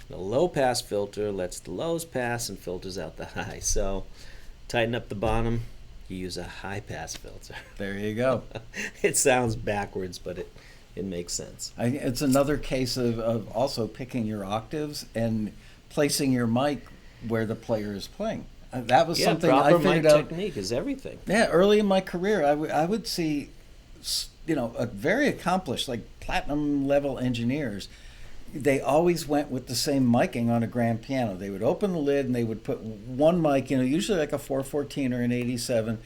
The low pass filter lets the lows pass and filters out the high. So tighten up the bottom. You use a high pass filter. There you go. It sounds backwards, but it makes sense. It's another case of also picking your octaves and placing your mic where the player is playing. That was something I proper figured mic out. technique is everything. Yeah, early in my career, I would see, a very accomplished, like platinum level engineers. They always went with the same miking on a grand piano. They would open the lid and they would put one mic, usually like a 414 or an 87,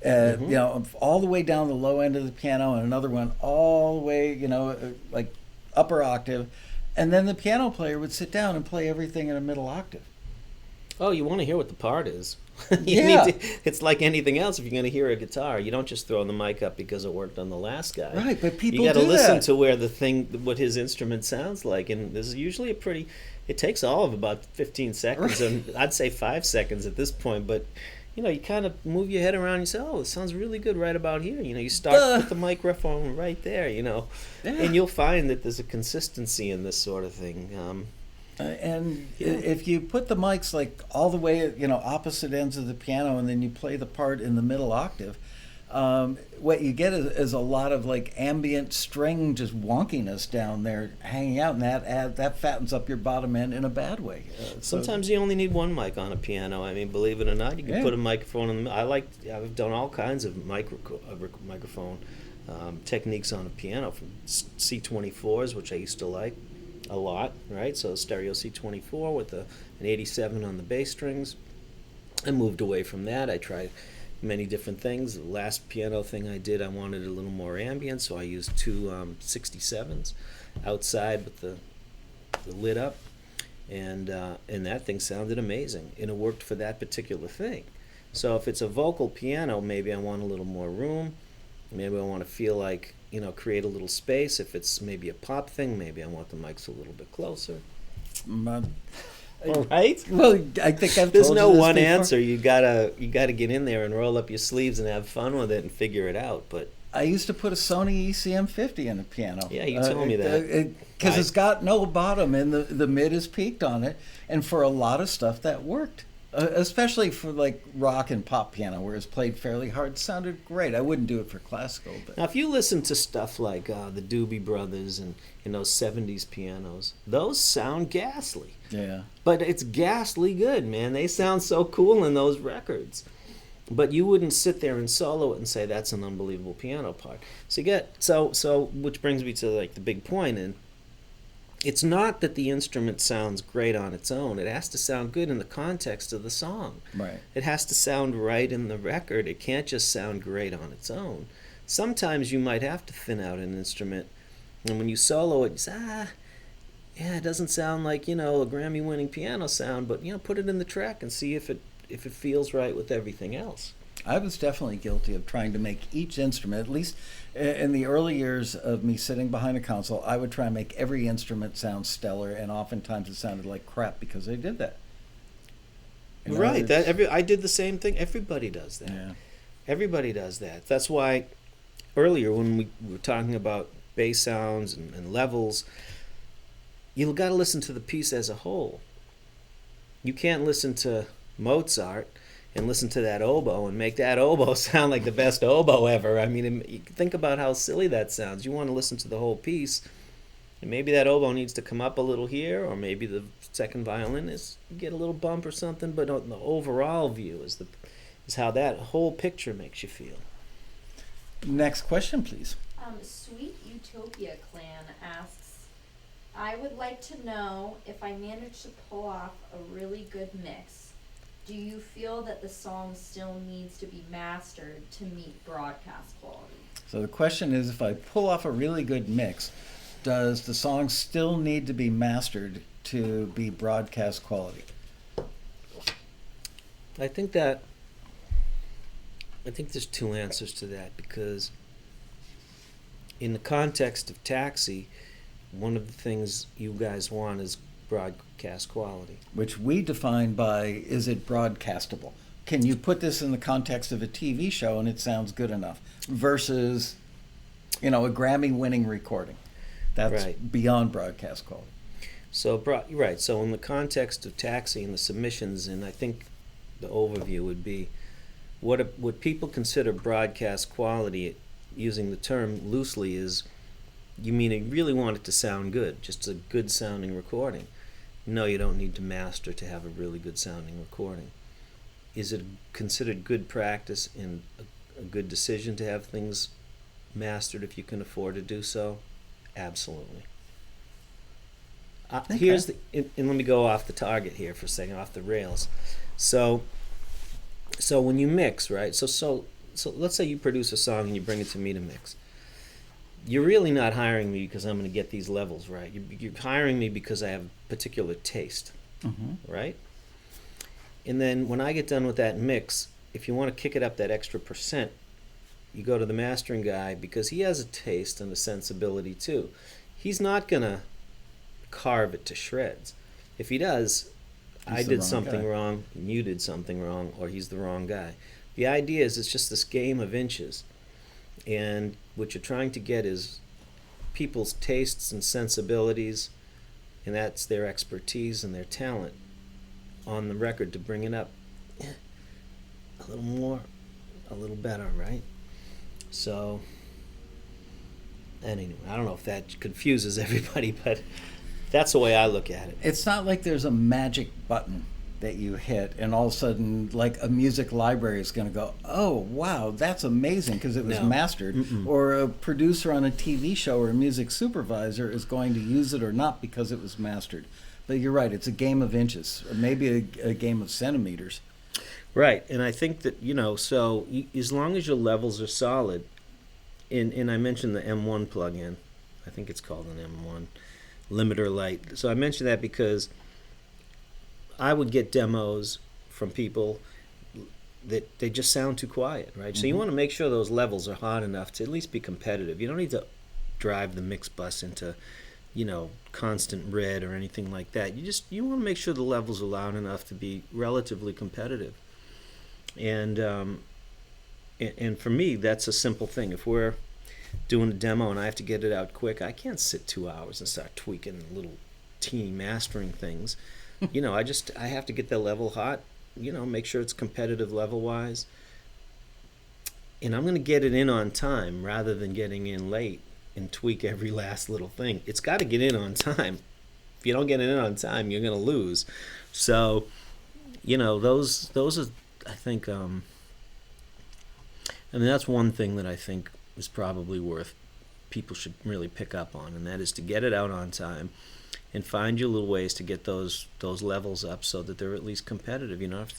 all the way down the low end of the piano, and another one all the way, like upper octave. And then the piano player would sit down and play everything in a middle octave. Oh, you want to hear what the part is. Yeah. It's like anything else. If you're going to hear a guitar, you don't just throw the mic up because it worked on the last guy. Right, but people You got to do listen that. to what his instrument sounds like, and this is usually it takes all of about 15 seconds, Right. and I'd say 5 seconds at this point, but you kind of move your head around and you say, oh, it sounds really good right about here. You start with the microphone right there, Yeah. and you'll find that there's a consistency in this sort of thing. If you put the mics like all the way, opposite ends of the piano, and then you play the part in the middle octave, what you get is a lot of like ambient string just wonkiness down there hanging out, and that fattens up your bottom end in a bad way. Sometimes you only need one mic on a piano. I mean, believe it or not, you can put a microphone in the. I've done all kinds of microphone techniques on a piano, from C24s, which I used to like a lot, right? So stereo C24 with an 87 on the bass strings. I moved away from that. I tried many different things. The last piano thing I did, I wanted a little more ambient, so I used two 67s outside with the lid up, and that thing sounded amazing, and it worked for that particular thing. So if it's a vocal piano, maybe I want a little more room. Maybe I want to feel like, create a little space. If it's maybe a pop thing, maybe I want the mics a little bit closer. All right? Well, I think I've There's told no you this one before. answer. You gotta get in there and roll up your sleeves and have fun with it and figure it out. But I used to put a Sony ECM50 in a piano. Yeah, you told me that. Because it's got no bottom, and the mid is peaked on it. And for a lot of stuff, that worked. Especially for like rock and pop piano, where it's played fairly hard, sounded great. I wouldn't do it for classical, but now, if you listen to stuff like the Doobie Brothers and those '70s pianos, those sound ghastly. yeah. But it's ghastly good, man. They sound so cool in those records. But you wouldn't sit there and solo it and say that's an unbelievable piano part. So you get so which brings me to like the big point, and it's not that the instrument sounds great on its own. It has to sound good in the context of the song. Right. It has to sound right in the record. It can't just sound great on its own. Sometimes you might have to thin out an instrument, and when you solo it, you say, yeah, it doesn't sound like, a Grammy-winning piano sound, but, put it in the track and see if it feels right with everything else. I was definitely guilty of trying to make each instrument, at least in the early years of me sitting behind a console, I would try and make every instrument sound stellar, and oftentimes it sounded like crap because they did that. Right. I did the same thing. Everybody does that. Yeah. Everybody does that. That's why earlier when we were talking about bass sounds and levels, you've got to listen to the piece as a whole. You can't listen to Mozart and listen to that oboe and make that oboe sound like the best oboe ever. I mean, you think about how silly that sounds. You want to listen to the whole piece, and maybe that oboe needs to come up a little here, or maybe the second violin get a little bump or something. But the overall view is how that whole picture makes you feel. Next question, please. Sweet Utopia Clan asks, I would like to know if I managed to pull off a really good mix. do you feel that the song still needs to be mastered to meet broadcast quality? So the question is, if I pull off a really good mix, does the song still need to be mastered to be broadcast quality? I think there's two answers to that, because in the context of Taxi, one of the things you guys want is broadcast quality. Which we define by, is it broadcastable? Can you put this in the context of a TV show and it sounds good enough? Versus, a Grammy winning recording. That's Right. beyond broadcast quality. So, right. So, in the context of Taxi and the submissions, and I think the overview would be what people consider broadcast quality, using the term loosely, is you mean you really want it to sound good, just a good sounding recording. No, you don't need to master to have a really good sounding recording. Is it considered good practice and a good decision to have things mastered if you can afford to do so? Absolutely. Okay. Here's and let me go off the target here for a second, off the rails. So when you mix, right? So let's say you produce a song and you bring it to me to mix. You're really not hiring me because I'm going to get these levels right. You're hiring me because I have a particular taste, right? And then when I get done with that mix, if you want to kick it up that extra percent, you go to the mastering guy, because he has a taste and a sensibility too. He's not going to carve it to shreds. If he does, I did something wrong, and you did something wrong, or he's the wrong guy. The idea is it's just this game of inches. And what you're trying to get is people's tastes and sensibilities, and that's their expertise and their talent on the record, to bring it up a little more, a little better, right? So, anyway, I don't know if that confuses everybody, but that's the way I look at it. It's not like there's a magic button that you hit and all of a sudden, like, a music library is going to go, oh, wow, that's amazing because it was mastered. Or a producer on a TV show or a music supervisor is going to use it or not because it was mastered. But you're right, it's a game of inches, or maybe a game of centimeters. Right, and I think that, so as long as your levels are solid, and I mentioned the M1 plugin, I think it's called an M1 limiter light. So I mentioned that because I would get demos from people that they just sound too quiet, right? So you want to make sure those levels are hot enough to at least be competitive. You don't need to drive the mix bus into, constant red or anything like that. You want to make sure the levels are loud enough to be relatively competitive. And for me, that's a simple thing. If we're doing a demo and I have to get it out quick, I can't sit 2 hours and start tweaking little teeny mastering things. I have to get that level hot, make sure it's competitive level wise. And I'm going to get it in on time rather than getting in late and tweak every last little thing. It's got to get in on time. If you don't get it in on time, you're going to lose. So, those are, I think, that's one thing that I think is probably worth people should really pick up on, and that is to get it out on time and find your little ways to get those levels up so that they're at least competitive. You don't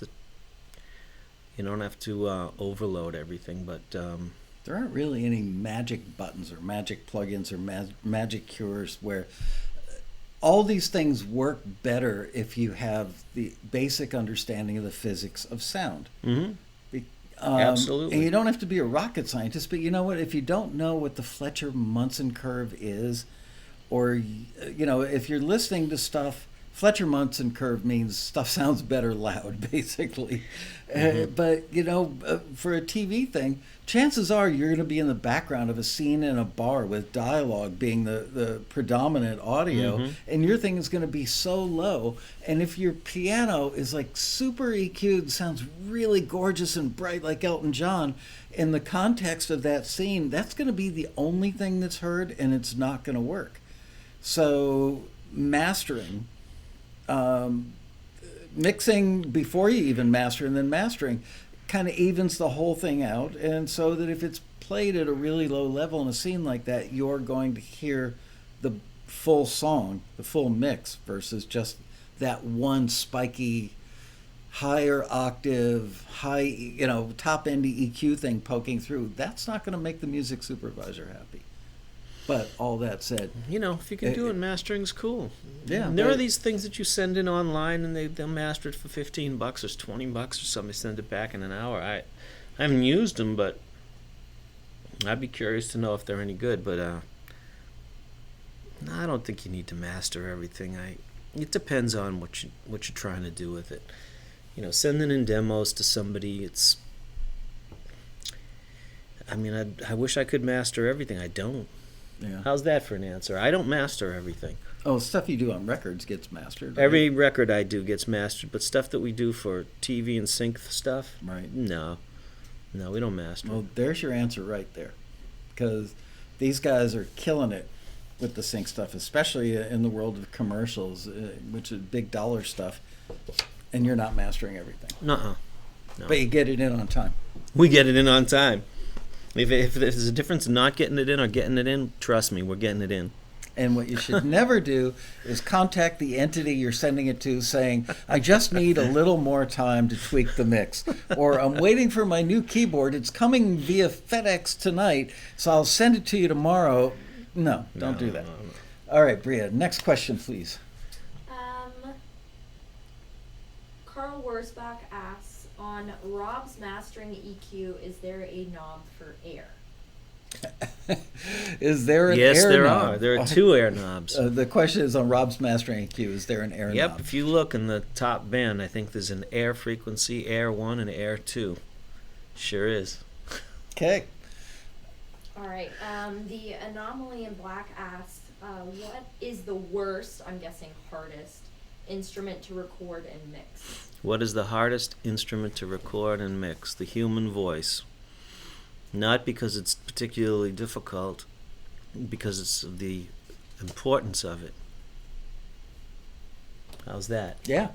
have to overload everything, but there aren't really any magic buttons or magic plugins or magic cures where all these things work better if you have the basic understanding of the physics of sound. Absolutely. And you don't have to be a rocket scientist, but you know what? If you don't know what the Fletcher-Munson curve is, or, if you're listening to stuff, Fletcher-Munson curve means stuff sounds better loud, basically. But, for a TV thing, chances are you're going to be in the background of a scene in a bar with dialogue being the predominant audio, and your thing is going to be so low. And if your piano is like super EQ'd, sounds really gorgeous and bright like Elton John, in the context of that scene, that's going to be the only thing that's heard, and it's not going to work. So mastering, mixing before you even master, and then mastering kind of evens the whole thing out, and so that if it's played at a really low level in a scene like that, you're going to hear the full song, the full mix, versus just that one spiky higher octave, top end EQ thing poking through, that's not going to make the music supervisor happy. But all that said, if you can do it, mastering's cool. Yeah, And there but- are these things that you send in online, and they'll master it for $15 or $20 or something. Send it back in an hour. I haven't used them, but I'd be curious to know if they're any good. But no, I don't think you need to master everything. It depends on what you're trying to do with it. Sending in demos to somebody, I wish I could master everything. I don't. yeah. How's that for an answer? I don't master everything. Oh, stuff you do on records gets mastered. Right? Every record I do gets mastered, but stuff that we do for TV and sync stuff, Right. no, we don't master. Well, there's your answer right there. Because these guys are killing it with the sync stuff, especially in the world of commercials, which is big dollar stuff, and you're not mastering everything. Nuh-uh. No. But you get it in on time. We get it in on time. If there's a difference in not getting it in or getting it in, trust me, we're getting it in. And what you should never do is contact the entity you're sending it to saying, I just need a little more time to tweak the mix. Or I'm waiting for my new keyboard. It's coming via FedEx tonight, so I'll send it to you tomorrow. No, don't do that. No. All right, Bria, next question, please. Carl Worsbach asks, on Rob's mastering EQ, is there a knob for air? Is there an Yes, air there knob? are. There are two air knobs. The question is on Rob's mastering EQ, is there an air Yep, knob? if you look in the top band, I think there's an air frequency, air 1 and air 2. Sure is. Okay. All right. The Anomaly in Black asks, what is the worst, I'm guessing hardest, instrument to record and mix? What is the hardest instrument to record and mix? The human voice. Not because it's particularly difficult, because it's the importance of it. How's that? Yeah.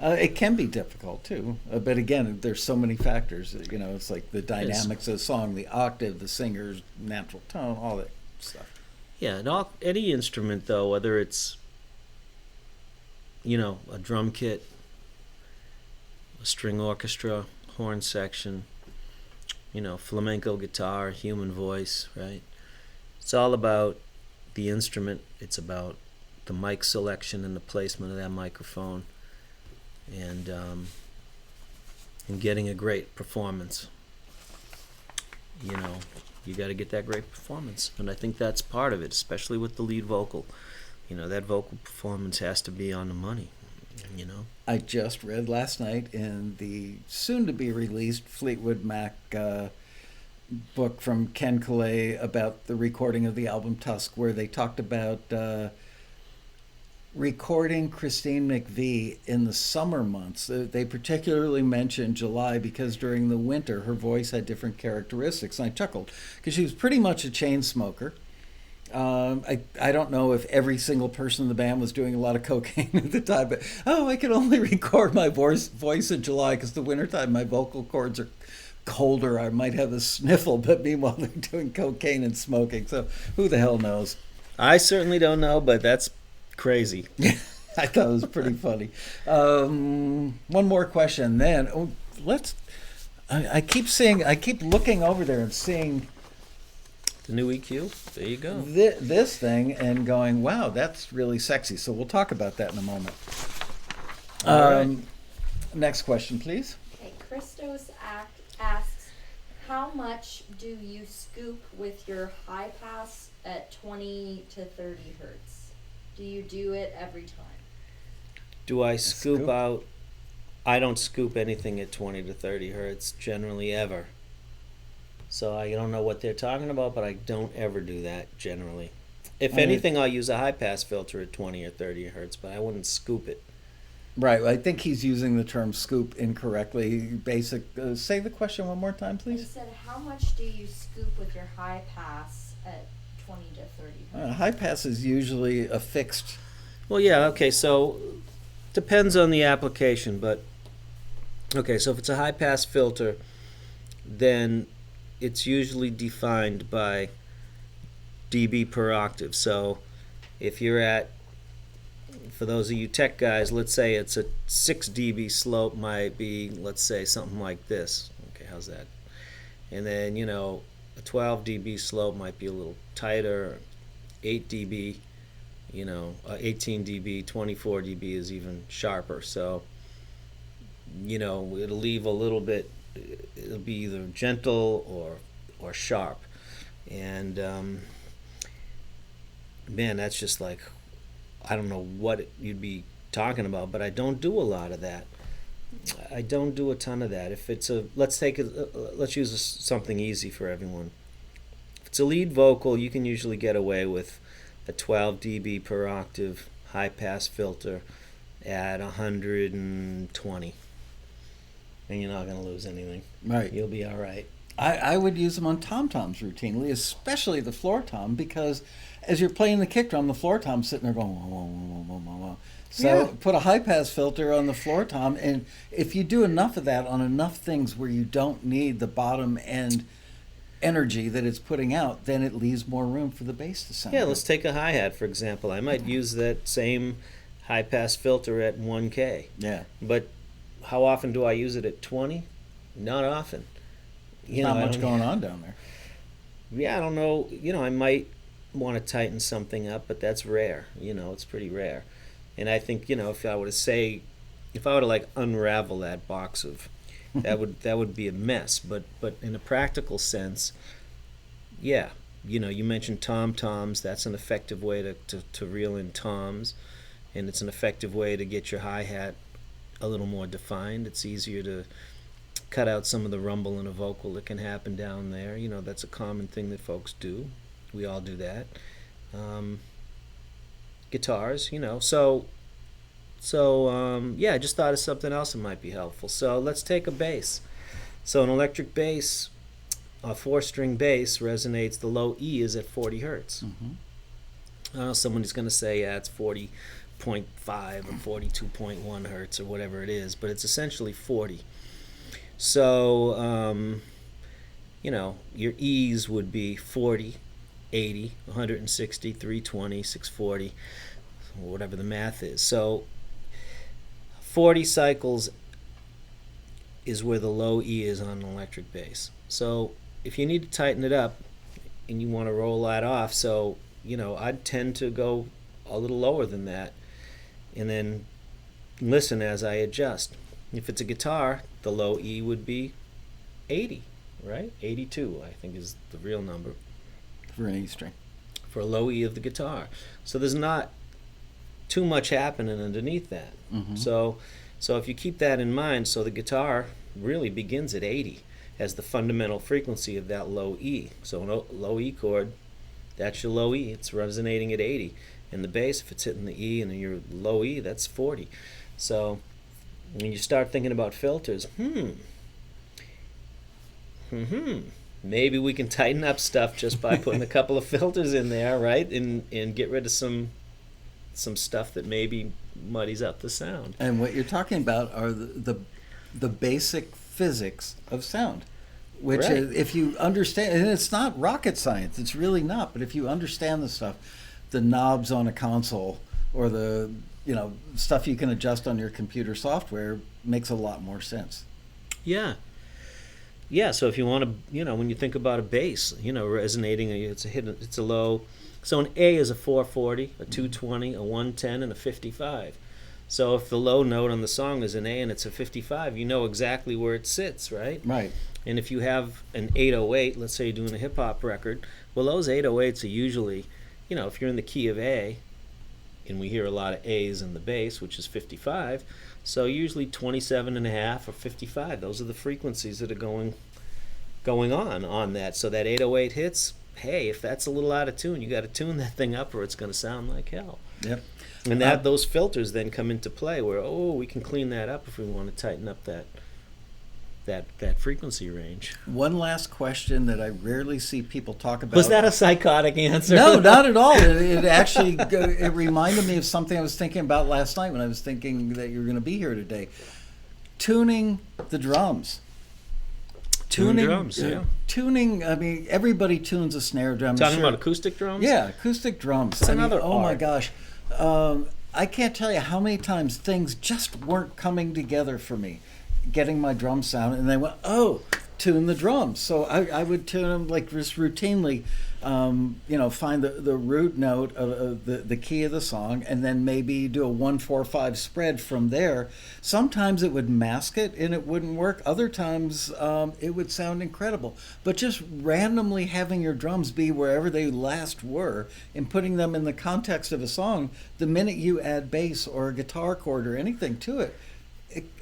It can be difficult too, but again, there's so many factors. It's like the dynamics of the song, the octave, the singer's natural tone, all that stuff. Yeah, any instrument though, whether it's a drum kit, a string orchestra, horn section, flamenco guitar, human voice, right? It's all about the instrument. It's about the mic selection and the placement of that microphone, and getting a great performance. You got to get that great performance, and I think that's part of it, especially with the lead vocal. That vocal performance has to be on the money. I just read last night in the soon-to-be-released Fleetwood Mac book from Ken Calais about the recording of the album Tusk, where they talked about recording Christine McVie in the summer months. They particularly mentioned July because during the winter her voice had different characteristics. And I chuckled because she was pretty much a chain smoker. I don't know if every single person in the band was doing a lot of cocaine at the time, but I could only record my voice in July because the wintertime my vocal cords are colder. I might have a sniffle, but meanwhile they're doing cocaine and smoking. So who the hell knows? I certainly don't know, but that's crazy. I thought it was pretty funny. One more question, then I keep looking over there and seeing The new EQ. There you go. this thing and going, wow, that's really sexy. So we'll talk about that in a moment. All right. Next question, please. Okay, Christos asks, how much do you scoop with your high pass at 20 to 30 hertz? Do you do it every time? Do I scoop scoop? out? I don't scoop anything at 20 to 30 hertz, generally ever. So I don't know what they're talking about, but I don't ever do that generally. If anything, I'll use a high pass filter at 20 or 30 hertz, but I wouldn't scoop it. Right. I think he's using the term scoop incorrectly. Say the question one more time, He please. said, how much do you scoop with your high pass at 20 to 30 hertz? High pass is usually a fixed. Well, yeah, okay, so depends on the application, but okay, so if it's a high pass filter, then it's usually defined by dB per octave. So if you're at for those of you tech guys, let's say it's a 6 dB slope might be, let's say, something like this. Okay, how's that? And then, a 12 dB slope might be a little tighter. 8 dB, 18 dB, 24 dB is even sharper. So, it'll leave a little bit, it'll be either gentle or sharp. And, man, that's just like, I don't know what you'd be talking about, but I don't do a lot of that. I don't do a ton of that. If it's let's use something easy for everyone. If it's a lead vocal, you can usually get away with a 12 dB per octave high pass filter at 120, and you're not going to lose anything. Right. You'll be all right. I would use them on tom-toms routinely, especially the floor tom, because as you're playing the kick drum, the floor tom's sitting there going, whoa, whoa, whoa, whoa, whoa, whoa. So put a high-pass filter on the floor tom, and if you do enough of that on enough things where you don't need the bottom end energy that it's putting out, then it leaves more room for the bass to sound. Yeah, good. let's take a hi-hat, for example. I might use that same high-pass filter at 1K. Yeah. But how often do I use it at 20? Not often. Not much going on down there. Yeah, I don't know. I might want to tighten something up, but that's rare. It's pretty rare. And I think, if I were to like unravel that box of, that would be a mess. But in a practical sense, yeah, you mentioned tom-toms. That's an effective way to reel in toms, and it's an effective way to get your hi-hat a little more defined. It's easier to cut out some of the rumble in a vocal that can happen down there. That's a common thing that folks do. We all do that. Guitars, so I just thought of something else that might be helpful. So let's take a bass. So an electric bass, a 4-string bass resonates, the low E is at 40 hertz. Mm-hmm. Somebody's going to say, yeah, it's 40.5 or 42.1 hertz or whatever it is, but it's essentially 40. So, your E's would be 40, 80, 160, 320, 640, whatever the math is. So 40 cycles is where the low E is on an electric bass. So if you need to tighten it up and you want to roll that off, so, I'd tend to go a little lower than that and then listen as I adjust. If it's a guitar, the low E would be 80, right? 82, I think, is the real number. For an E string. For a low E of the guitar. So there's not too much happening underneath that. Mm-hmm. So if you keep that in mind, so the guitar really begins at 80 as the fundamental frequency of that low E. So a low E chord, that's your low E. It's resonating at 80. And the bass, if it's hitting the E and your low E, that's 40. So when you start thinking about filters, maybe we can tighten up stuff just by putting a couple of filters in there, right? And get rid of some stuff that maybe muddies up the sound. And what you're talking about are the basic physics of sound, which Right. is, if you understand, and it's not rocket science, it's really not, but if you understand the stuff, the knobs on a console or the stuff you can adjust on your computer software makes a lot more sense. Yeah. Yeah, so if you want to, when you think about a bass, resonating, it's a low. So an A is a 440, a 220, a 110, and a 55. So if the low note on the song is an A and it's a 55, you know exactly where it sits, right? Right. And if you have an 808, let's say you're doing a hip-hop record, well, those 808s are usually, if you're in the key of A, and we hear a lot of A's in the bass, which is 55, so usually 27 and a half or 55. Those are the frequencies that are going on that. So that 808 hits, hey, if that's a little out of tune, you got to tune that thing up or it's going to sound like hell. Yep. And those filters then come into play where, we can clean that up if we want to tighten up that frequency range. One last question that I rarely see people talk about. Was that a psychotic answer? No, not at all. It actually it reminded me of something I was thinking about last night when I was thinking that you were going to be here today. Tuning the drums. Tuning drums, yeah. Tuning, I mean, everybody tunes a snare drum. Talking about acoustic drums? Yeah, acoustic drums. It's another oh my art. gosh. I can't tell you how many times things just weren't coming together for me, getting my drum sound, and they went, oh, tune the drums. So I would tune them like just routinely, find the root note of the key of the song, and then maybe do a 1-4-5 spread from there. Sometimes it would mask it and it wouldn't work. Other times it would sound incredible. But just randomly having your drums be wherever they last were and putting them in the context of a song, the minute you add bass or a guitar chord or anything to it,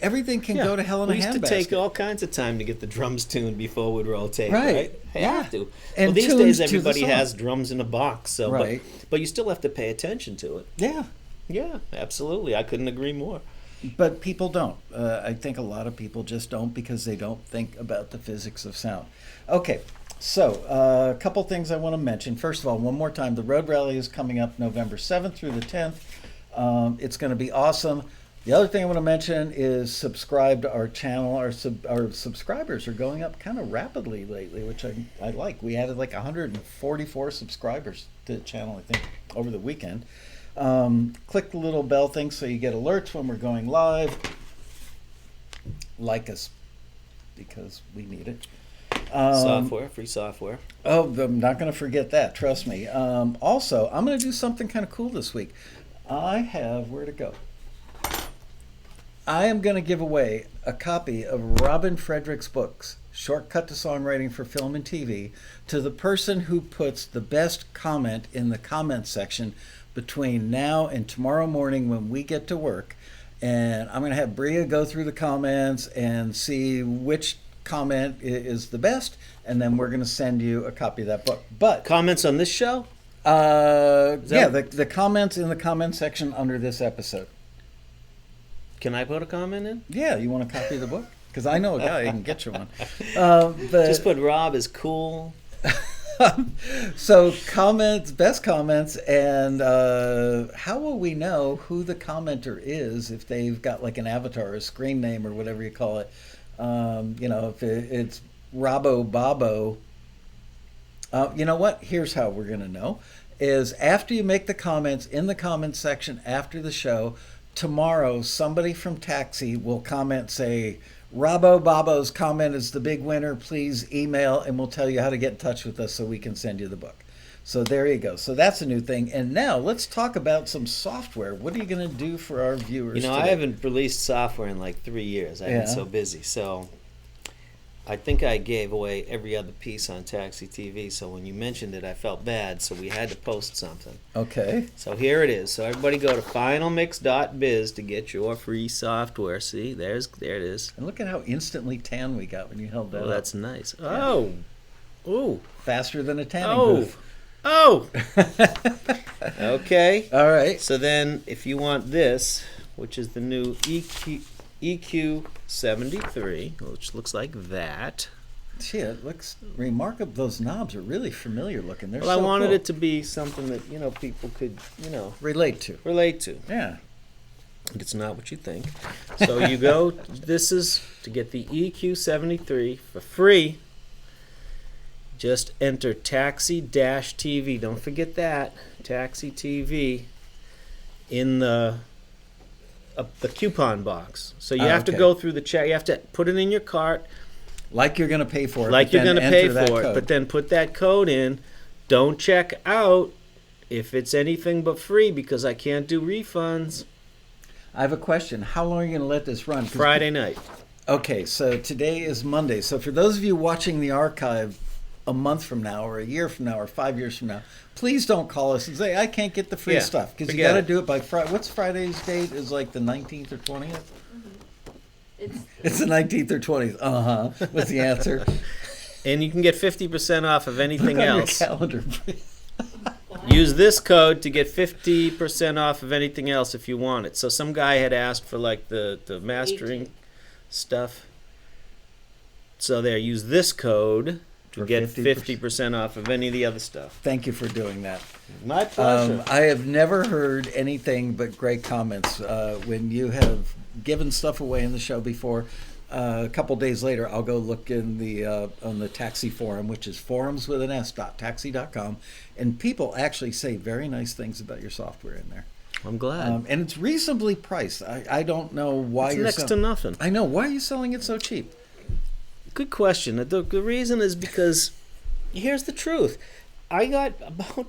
everything can go to hell in a handbasket. We used to take all kinds of time to get the drums tuned before we'd roll tape, right? You have to. And well, these tuned days to the everybody song. has drums in a box, so Right. but you still have to pay attention to it. Yeah. Yeah, absolutely. I couldn't agree more. But people don't. I think a lot of people just don't because they don't think about the physics of sound. Okay, so a couple things I want to mention. First of all, one more time, the Road Rally is coming up November 7th through the 10th. It's going to be awesome. The other thing I want to mention is subscribe to our channel. Our subscribers are going up kind of rapidly lately, which I like. We added like 144 subscribers to the channel, I think, over the weekend. Click the little bell thing so you get alerts when we're going live. Like us, because we need it. Free software. Oh, I'm not going to forget that. Trust me. Also, I'm going to do something kind of cool this week. Where to go? I am going to give away a copy of Robin Frederick's books, Shortcut to Songwriting for Film and TV, to the person who puts the best comment in the comment section between now and tomorrow morning when we get to work. And I'm going to have Bria go through the comments and see which comment is the best, and then we're going to send you a copy of that book. But Comments on this show? the comments in the comment section under this episode. Can I put a comment in? Yeah, you want a copy of the book? Because I know a guy who can get you one. Just put Rob is cool. So best comments, and how will we know who the commenter is if they've got like an avatar, a screen name, or whatever you call it? If it's Robbo Bobo. You know what? Here's how we're going to know. Is after you make the comments in the comments section after the show, tomorrow somebody from Taxi will comment, say, Robbo Bobo's comment is the big winner. Please email and we'll tell you how to get in touch with us so we can send you the book. So there you go. So that's a new thing. And now let's talk about some software. What are you going to do for our viewers today? I haven't released software in like 3 years. I've been so busy. So I think I gave away every other piece on Taxi TV. So when you mentioned it, I felt bad. So we had to post something. Okay. So here it is. So everybody go to finalmix.biz to get your free software. See, there it is. And look at how instantly tan we got when you held that Oh, up. that's nice. Oh. Ooh. Faster than a tanning booth. Oh. Okay. All right. So then if you want this, which is the new EQ73, which looks like that. Gee, it looks remarkable. Those knobs are really familiar looking. They're Well, so I wanted cool. it to be something that, people could, relate to. relate to. Yeah. It's not what you think. So you go, this is to get the EQ73 for free. Just enter Taxi-TV. Don't forget that. Taxi TV in the coupon box. So you have to go through the check. You have to put it in your cart. Like you're going to pay for it. Like but you're then going to pay enter that for it. code. But then put that code in. Don't check out if it's anything but free because I can't do refunds. I have a question. How long are you going to let this run? 'Cause Friday night. Okay, so today is Monday. So for those of you watching the archive a month from now or a year from now or 5 years from now, please don't call us and say, I can't get the free stuff. Because you got to do it by Friday. What's Friday's date? Is like the 19th or 20th? It's the 19th or 20th. Uh-huh. What's the answer? And you can get 50% off of anything Look on your else. calendar. Use this code to get 50% off of anything else if you want it. So some guy had asked for like the mastering stuff. So there, use this code to For get 50%. 50% off of any of the other stuff. Thank you for doing that. My pleasure. I have never heard anything but great comments when you have given stuff away in the show before. A couple days later, I'll go look in the on the Taxi forum, which is forums.taxi.com, and people actually say very nice things about your software in there. I'm glad. And it's reasonably priced. I don't know why It's you're next to nothing. I know. Why are you selling it so cheap? Good question. The reason is because here's the truth. I got about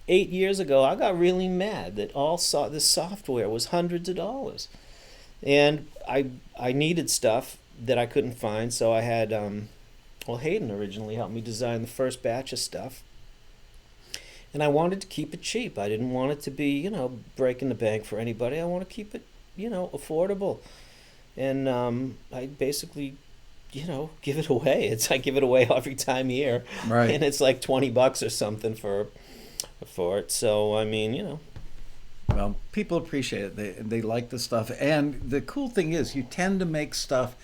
8 years ago, I got really mad that this software was hundreds of dollars. And I needed stuff that I couldn't find, so I had, Hayden originally helped me design the first batch of stuff. And I wanted to keep it cheap. I didn't want it to be, breaking the bank for anybody. I want to keep it, affordable. And I basically, give it away. I give it away every time here. Right. And it's like $20 or something for it. So, I mean, Well, people appreciate it. They like the stuff. And the cool thing is you tend to make stuff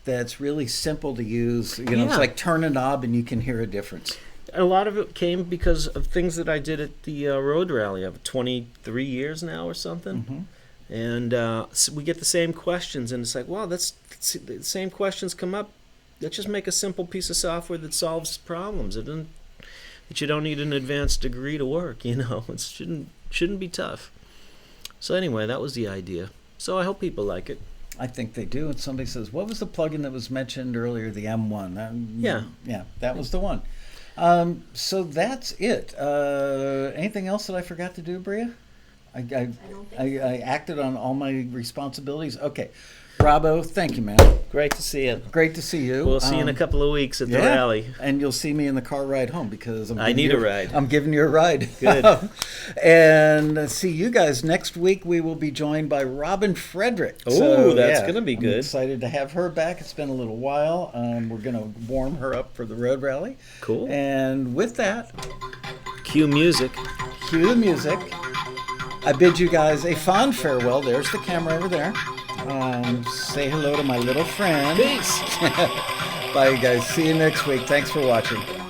that's really simple to use. It's Yeah. like turn a knob and you can hear a difference. a lot of it came because of things that I did at the road rally. I've 23 years now or something. Mm-hmm. And so we get the same questions, and it's like, wow, the same questions come up. Let's just make a simple piece of software that solves problems. That you don't need an advanced degree to work. It shouldn't be tough. So anyway, that was the idea. So I hope people like it. I think they do. And somebody says, what was the plugin that was mentioned earlier, the M1? Yeah, that was the one. So that's it. Anything else that I forgot to do, Bria? I don't think so. I acted on all my responsibilities. Okay. Robbo, thank you, man. Great to see you. Great to see you. We'll see you in a couple of weeks at the rally. And you'll see me in the car ride home because I need a ride. I'm giving you a ride. Good. And see you guys next week. We will be joined by Robin Frederick. Oh, that's gonna be good. I'm excited to have her back. It's been a little while. We're gonna warm her up for the road rally. Cool. And with that, Cue music. cue the music. I bid you guys a fond farewell. There's the camera over there. Say hello to my little friend. Peace. Bye, you guys. See you next week. Thanks for watching.